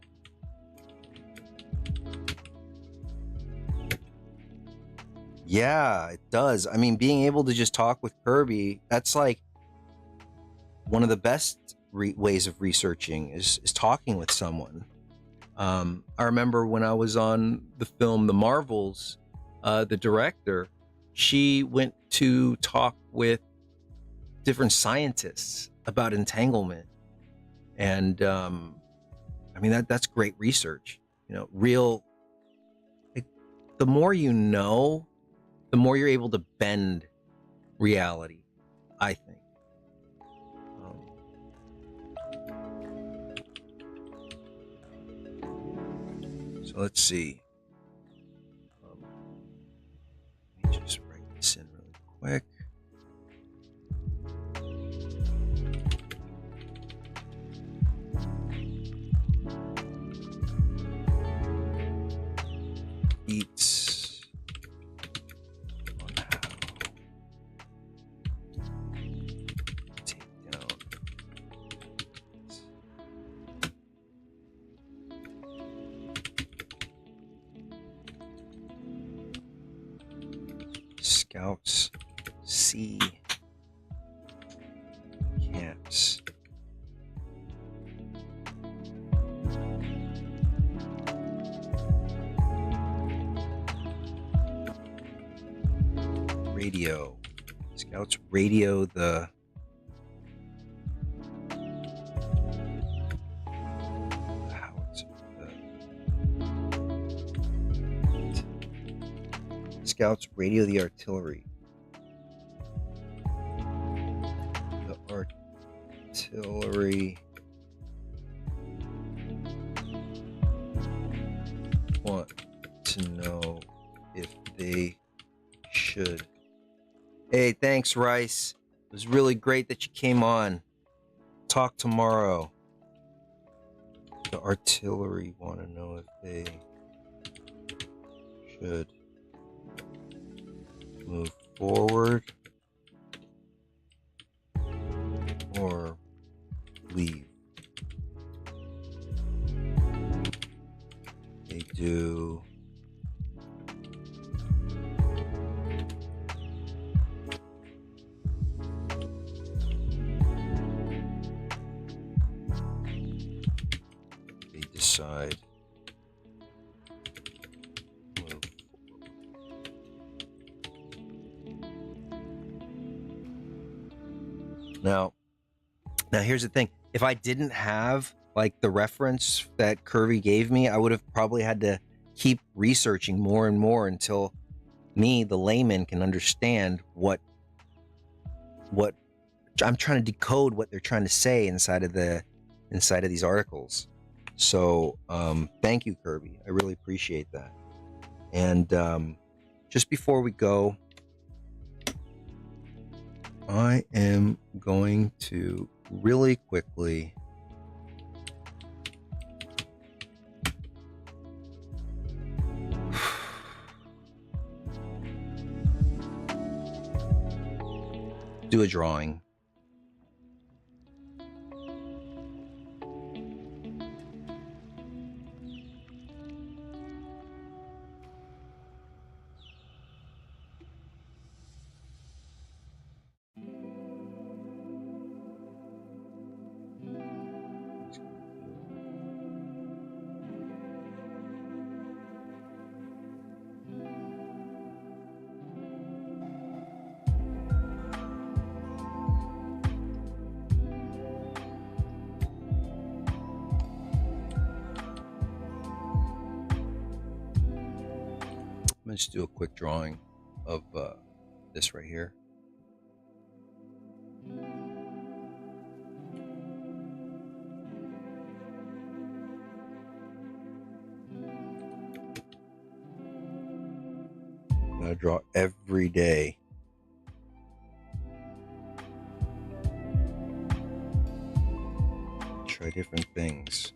Yeah, it does. I mean, being able to just talk with Kirby, that's like one of the best ways of researching is talking with someone. I remember when I was on the film The Marvels, the director, she went to talk with different scientists about entanglement. And I mean, that's great research. You know, the more you know, the more you're able to bend reality, I think. So let's see. Let me just write this in really quick. Beats on how to take down scouts see camps. Radio. Scouts radio the Scouts radio the artillery. The artillery want to know if they should. Hey, thanks, Rice. It was really great that you came on. talk tomorrow. The artillery want to know if they should move forward or leave. They do. They decide. Move. Now here's the thing. If I didn't have like the reference that Curvy gave me, I would have probably had to keep researching more and more until me, the layman, can understand what I'm trying to decode what they're trying to say inside of these articles. So thank you, Kirby. I really appreciate that. And just before we go, I am going to really quickly do a drawing. I'm just do a quick drawing of this right here. I'm gonna draw every day. Try different things.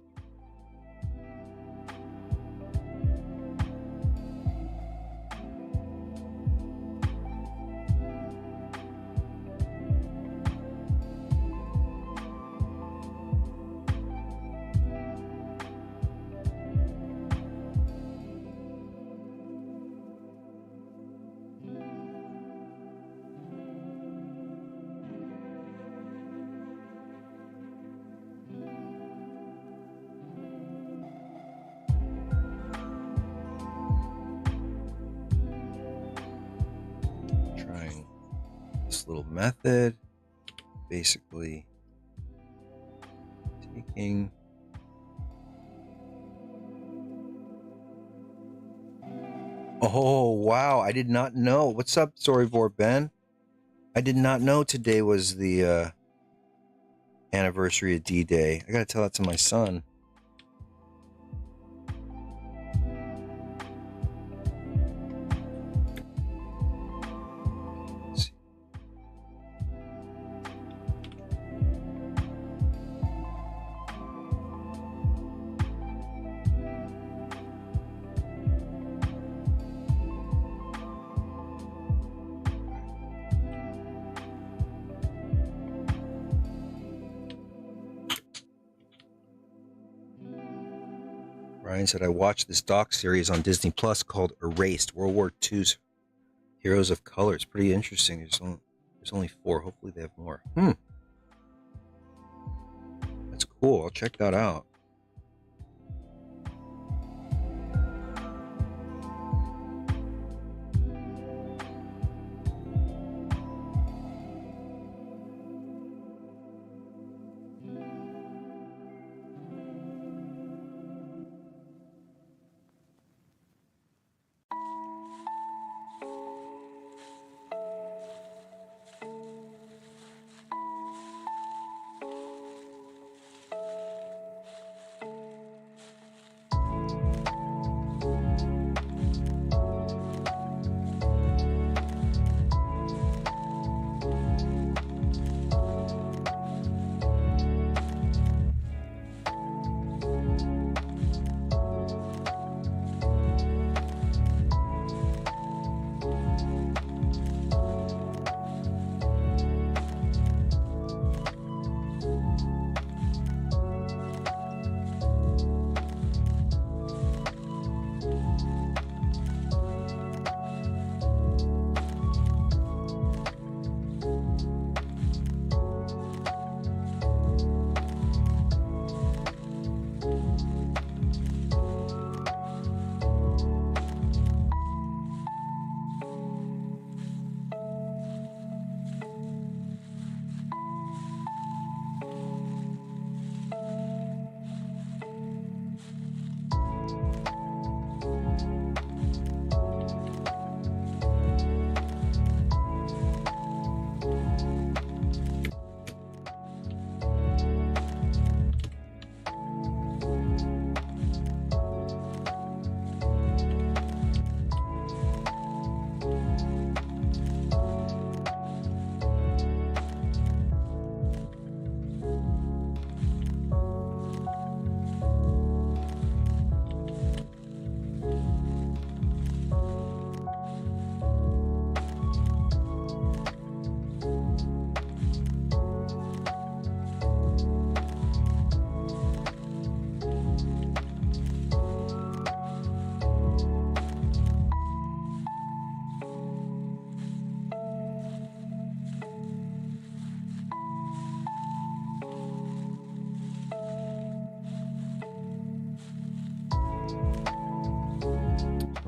Trying this little method, basically taking Oh wow, I did not know. What's up, Storyboard Ben? I did not know today was the anniversary of D-Day. I gotta tell that to my son. Ryan said, I watched this doc series on Disney Plus called Erased, World War II's Heroes of Color. It's pretty interesting. There's only 4. Hopefully they have more. That's cool. I'll check that out.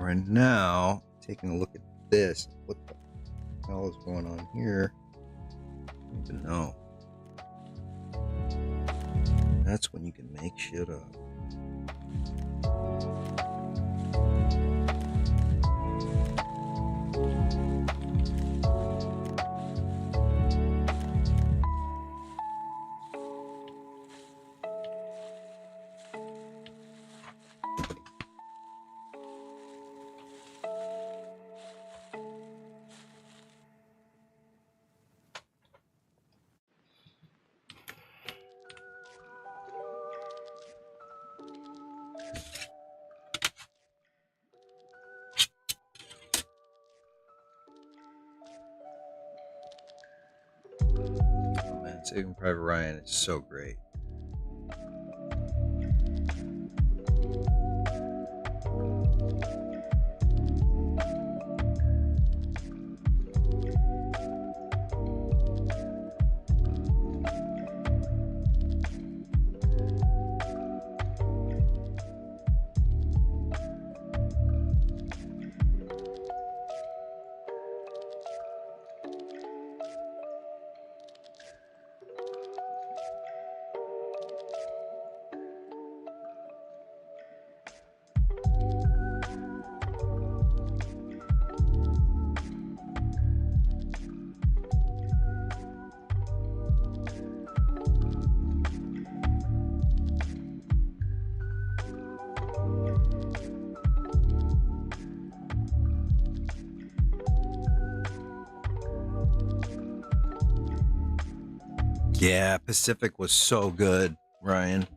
And now, taking a look at this, what the hell is going on here? I don't even know. That's when you can make shit up. Oh man, Saving Private Ryan is so great. Yeah, Pacific was so good, Ryan.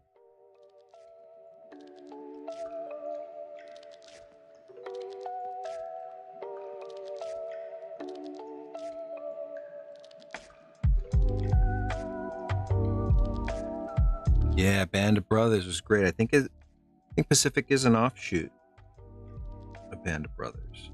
Yeah, Band of Brothers was great. I think Pacific is an offshoot of Band of Brothers.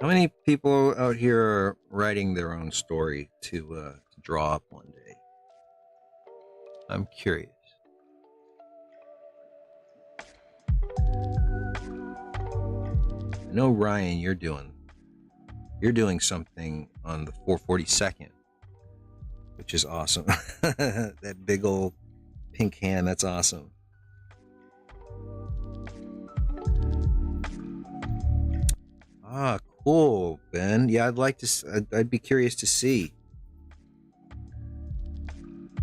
How many people out here are writing their own story to draw up one day? I'm curious. I know, Ryan, you're doing something on the 442nd, which is awesome. That big old pink hand, that's awesome. Ah, cool, Ben. Yeah, I'd like to. I'd be curious to see.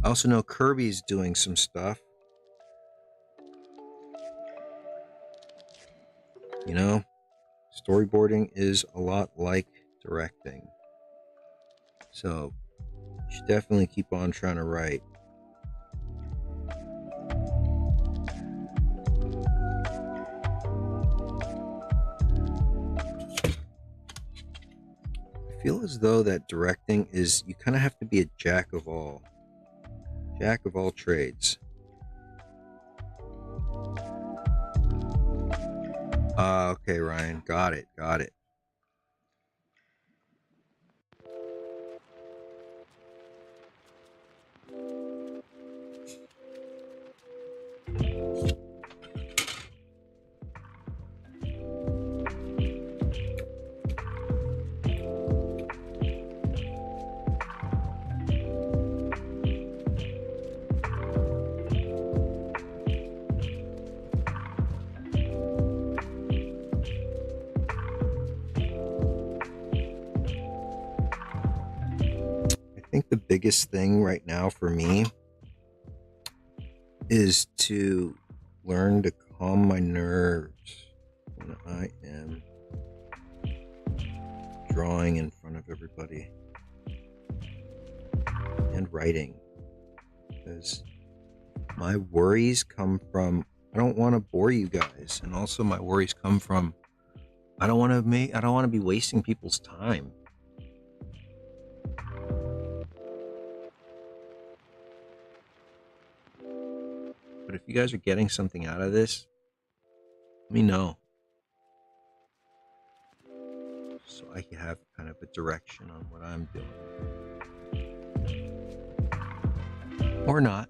I also know Kirby's doing some stuff. You know, storyboarding is a lot like directing. So, you should definitely keep on trying to write. I feel as though that directing is, you kind of have to be a jack of all trades. Okay, Ryan, got it. I think the biggest thing right now for me is to learn to calm my nerves when I am drawing in front of everybody and writing, because my worries come from, I don't want to bore you guys, and also my worries come from, I don't want to be wasting people's time. But if you guys are getting something out of this, let me know. so I have kind of a direction on what I'm doing. Or not.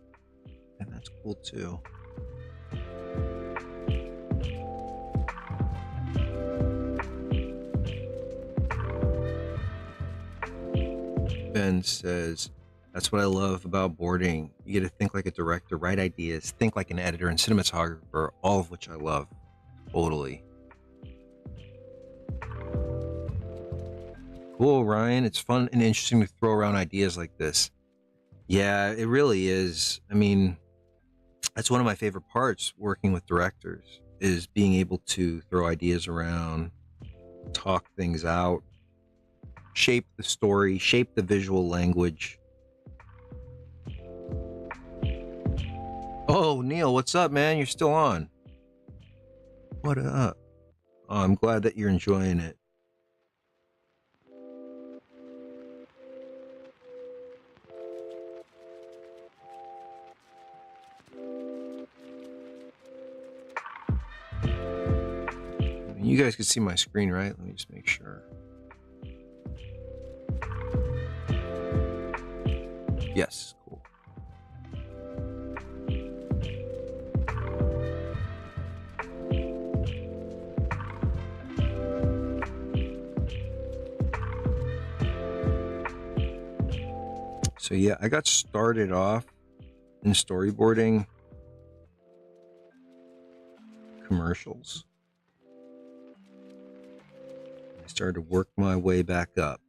And that's cool too. Ben says, that's what I love about boarding. You get to think like a director, write ideas, think like an editor and cinematographer, all of which I love. Totally. Cool, Ryan. It's fun and interesting to throw around ideas like this. Yeah, it really is. I mean, that's one of my favorite parts working with directors is being able to throw ideas around, talk things out, shape the story, shape the visual language. Oh, Neil, what's up, man? You're still on. What up? Oh, I'm glad that you're enjoying it. You guys can see my screen, right? Let me just make sure. Yes, cool. So yeah, I got started off in storyboarding commercials. I started to work my way back up.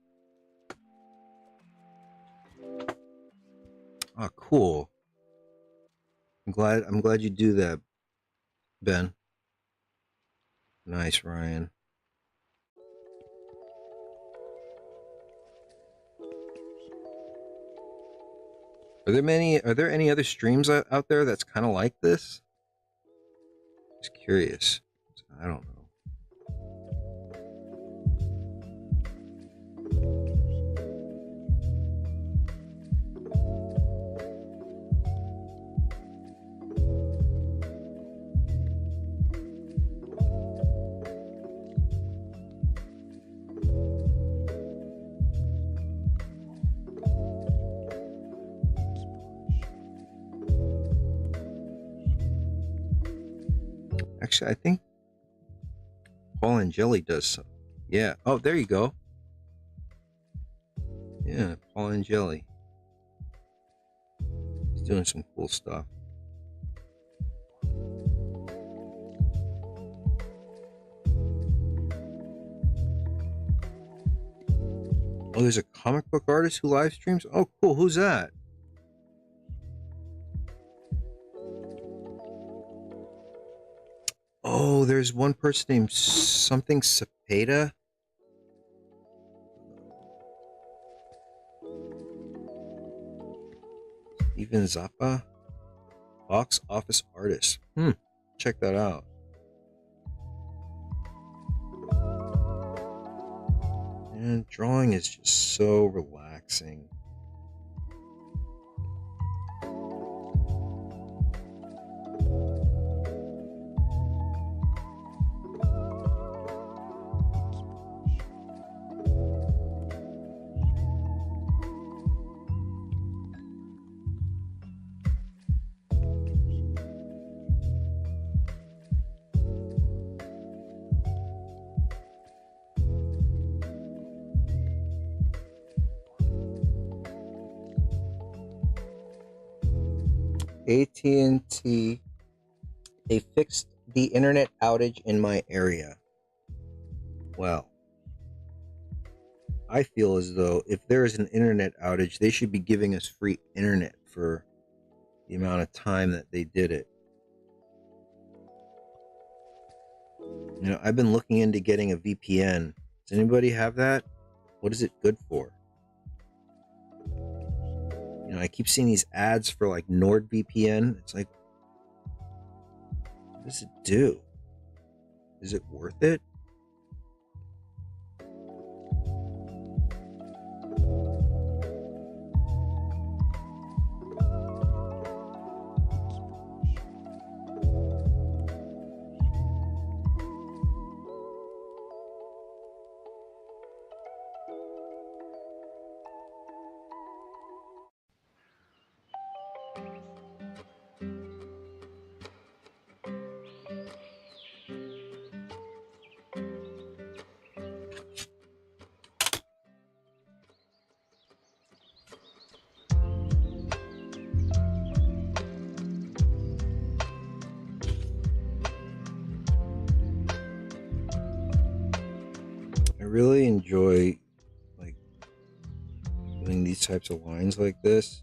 Oh, cool. I'm glad you do that, Ben. Nice, Ryan. Are there any other streams out there that's kind of like this? Just curious. I don't know. Actually, I think Paul and Jelly does some. Yeah. Oh, there you go. Yeah, Paul and Jelly. He's doing some cool stuff. Oh, there's a comic book artist who live streams? Oh, cool. Who's that? Oh, there's one person named something Cepeda. Steven Zappa. Box office artist. Check that out. And drawing is just so relaxing. AT&T, they fixed the internet outage in my area. Well, I feel as though if there is an internet outage, they should be giving us free internet for the amount of time that they did it. You know, I've been looking into getting a VPN. Does anybody have that? What is it good for? You know, I keep seeing these ads for like NordVPN. It's like, what does it do? Is it worth it? really enjoy like doing these types of lines like this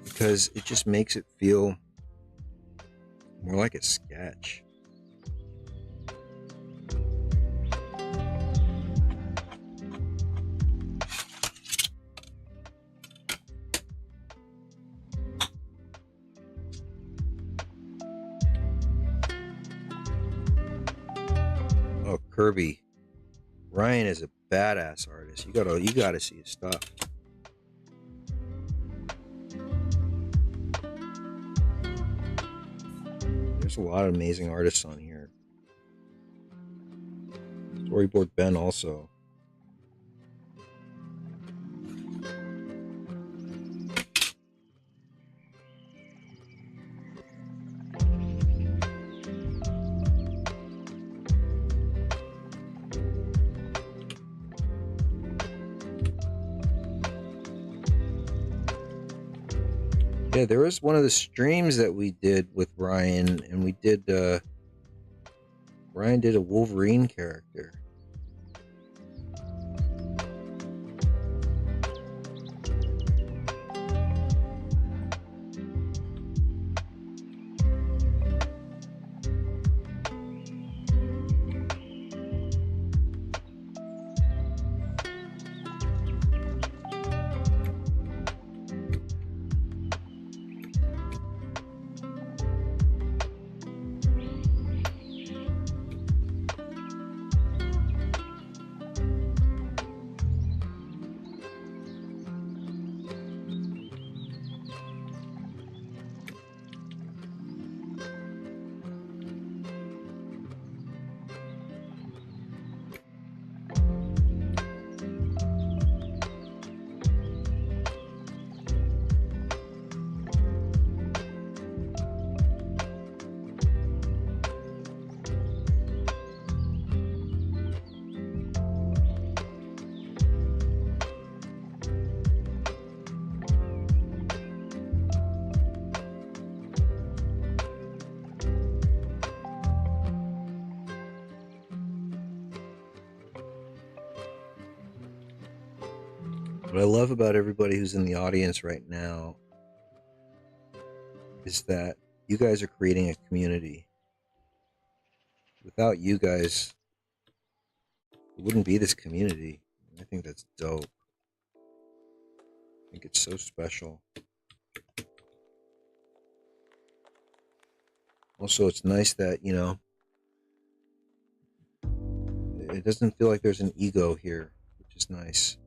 because it just makes it feel more like a sketch. Oh, Kirby. Ryan is a badass artist. You gotta see his stuff. There's a lot of amazing artists on here. Storyboard Ben also. Yeah, there was one of the streams that we did with Ryan, and we did Ryan did a Wolverine character. What I love about everybody who's in the audience right now is that you guys are creating a community. Without you guys, it wouldn't be this community. I think that's dope. I think it's so special. Also, it's nice that, it doesn't feel like there's an ego here, which is nice.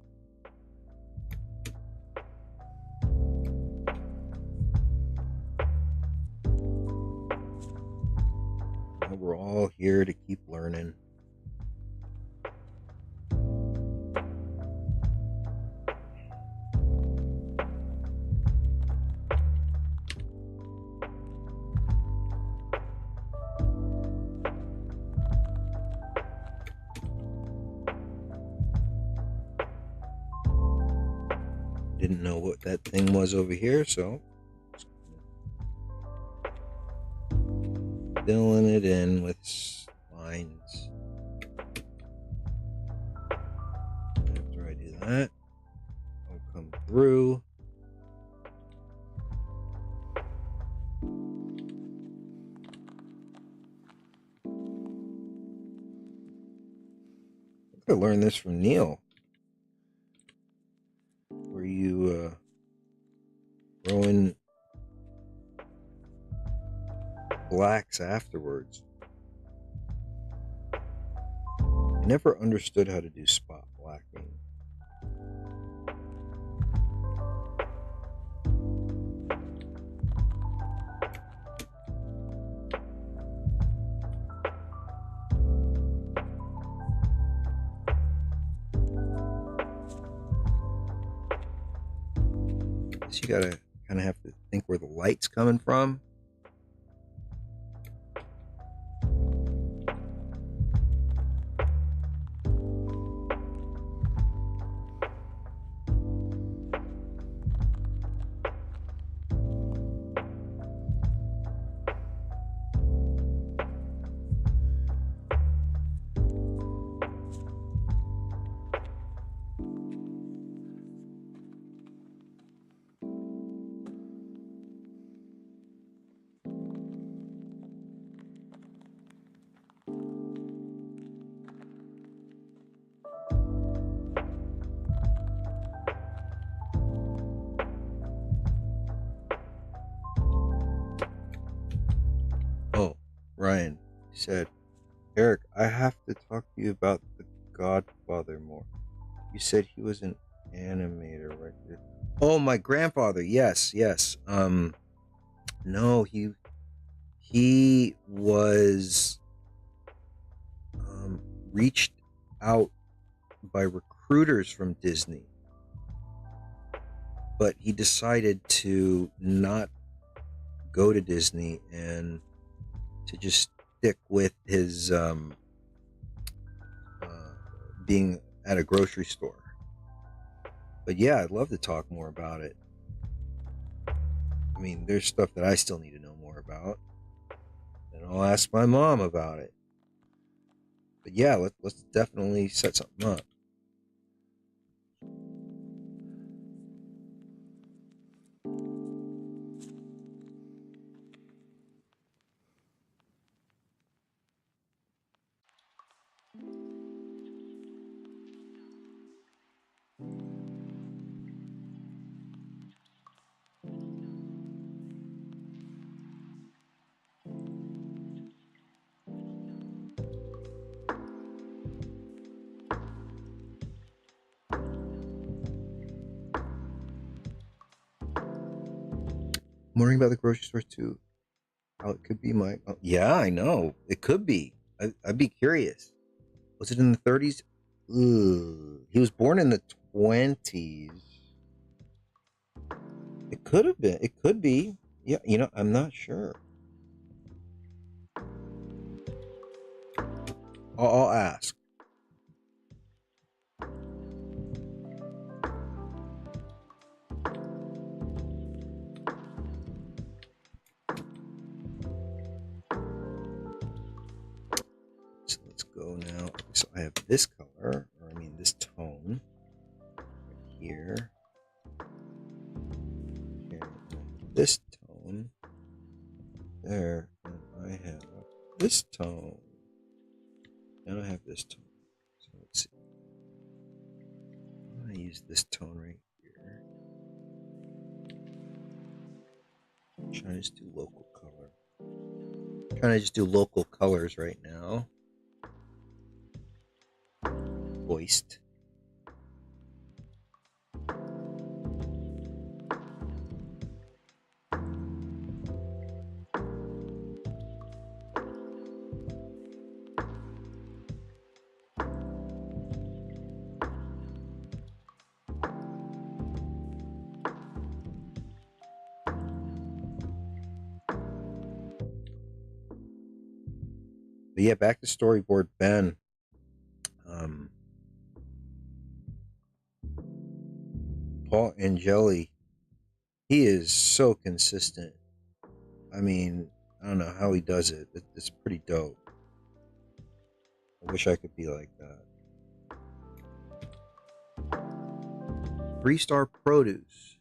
We're all here to keep learning. Didn't know what that thing was over here, so filling it in with lines. After I do that, I'll come through. I learned this from Neil, where you throw in blacks afterwards. I never understood how to do spot blacking. So you gotta kind of have to think where the light's coming from. Ryan. He said, Eric, I have to talk to you about The Godfather more. You said he was an animator, right? Oh, my grandfather. Yes, yes. No, he was reached out by recruiters from Disney, but he decided to not go to Disney and to just stick with his being at a grocery store. But yeah, I'd love to talk more about it. I mean, there's stuff that I still need to know more about, and I'll ask my mom about it. But yeah, let's definitely set something up. I'm wondering about the grocery store too. How it could be my. Oh, yeah, I know. It could be. I'd be curious. Was it in the 30s? He was born in the 20s. It could have been. It could be. Yeah, I'm not sure. I'll ask. So let's go now. So I have this color, or I mean this tone right here. Here, this tone there, and I have this tone, and I have this tone. So let's see. I'm gonna use this tone right here. I'm trying to just do local color. I'm trying to just do local colors right now. Voiced. But yeah, back to storyboard Ben. Um, Paul Angeli, he is so consistent. I mean, I don't know how he does it. It's pretty dope. I wish I could be like that. 3-star produce.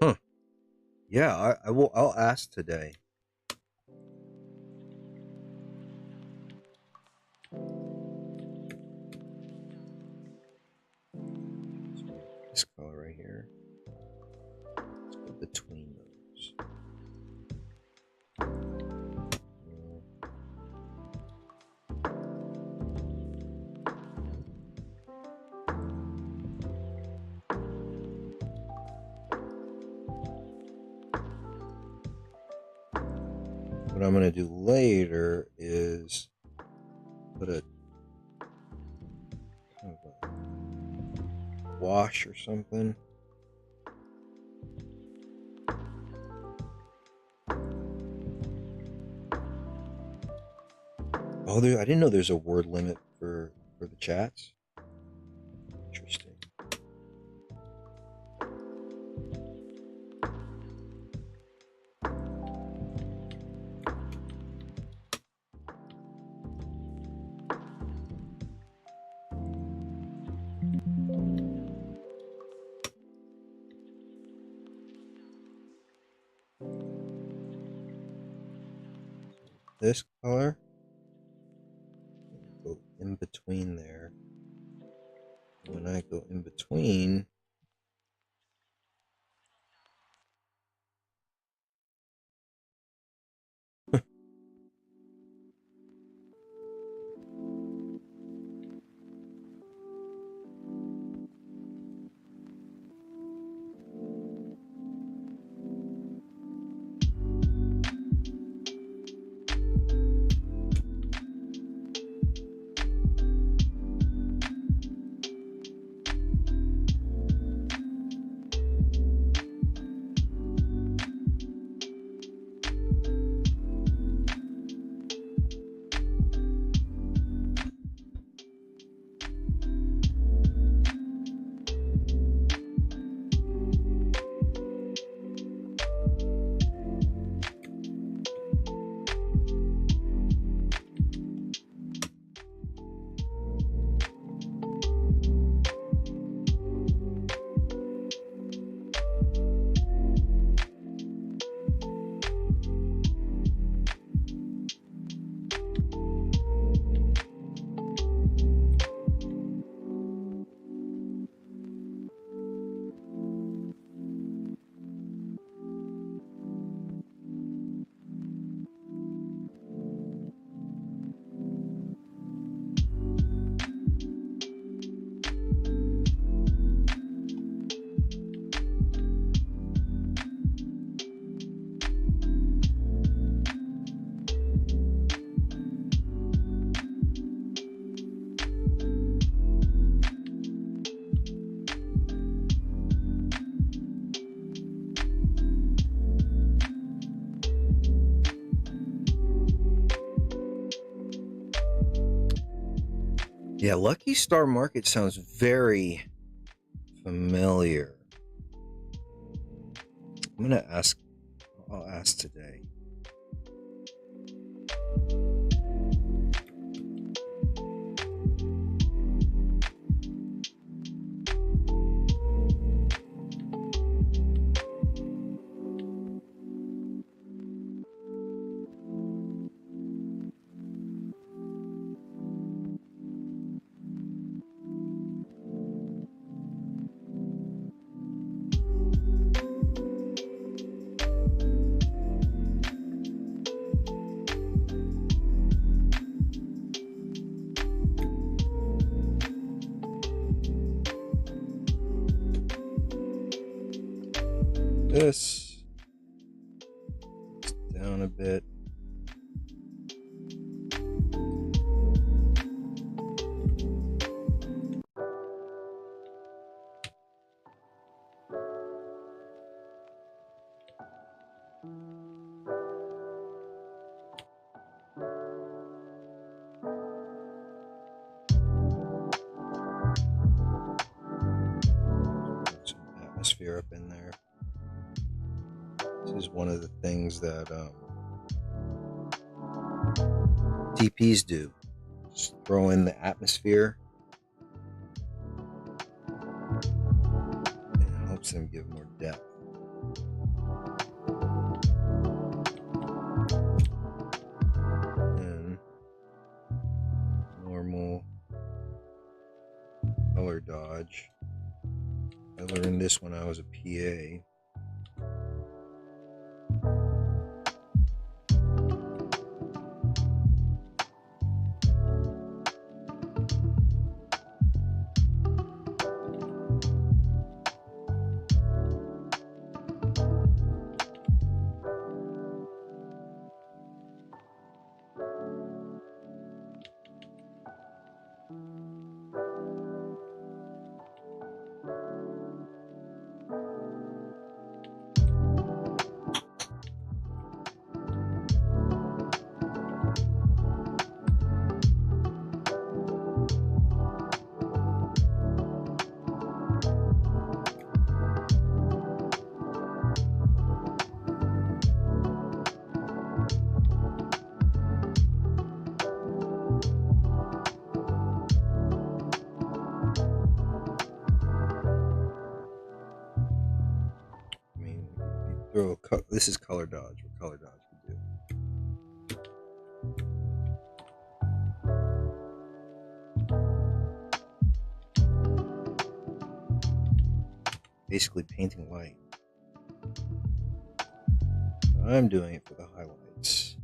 Huh. Yeah, I will. I'll ask today. This color right here. Let's go between those. What I'm gonna do later is put a kind of a wash or something. Oh, I didn't know there's a word limit for the chats. Interesting. This color, go in between there. When I go in between, Yeah, Lucky Star Market sounds very familiar. I'm gonna ask. I'll ask today. This down a bit. Some atmosphere up in there. This is one of the things that DPs do. Just throw in the atmosphere. And it helps them give more depth. And normal color dodge. I learned this when I was a PA. This is color dodge. What color dodge can do. Basically painting light. I'm doing it for the highlights.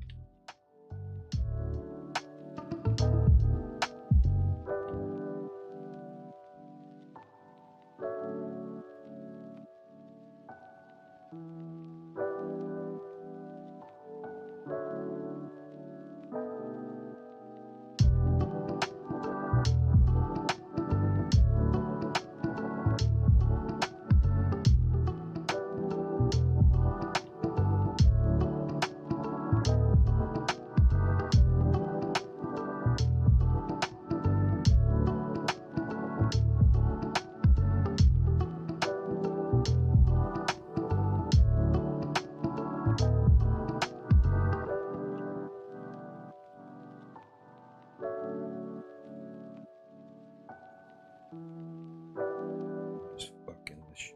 Just fucking this shit.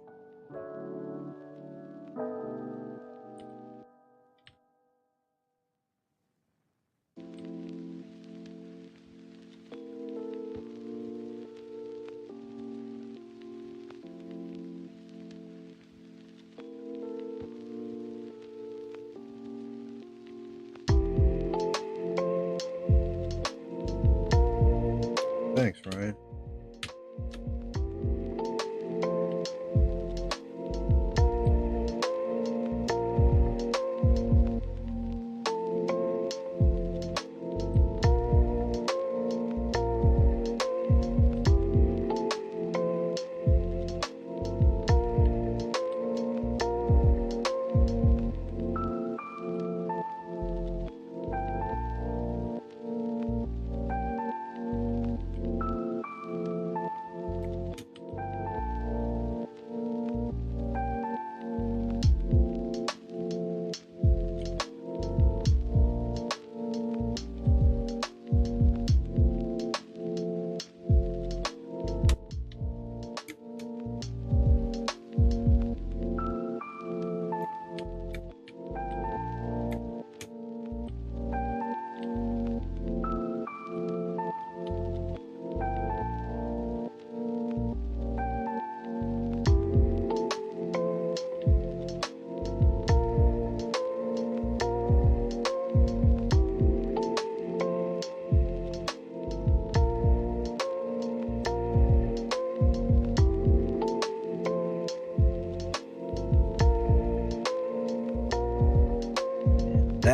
Thanks, Ryan.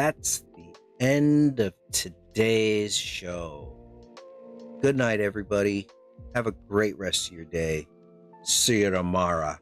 that's the end of today's show. Good night, everybody. Have a great rest of your day. See you tomorrow.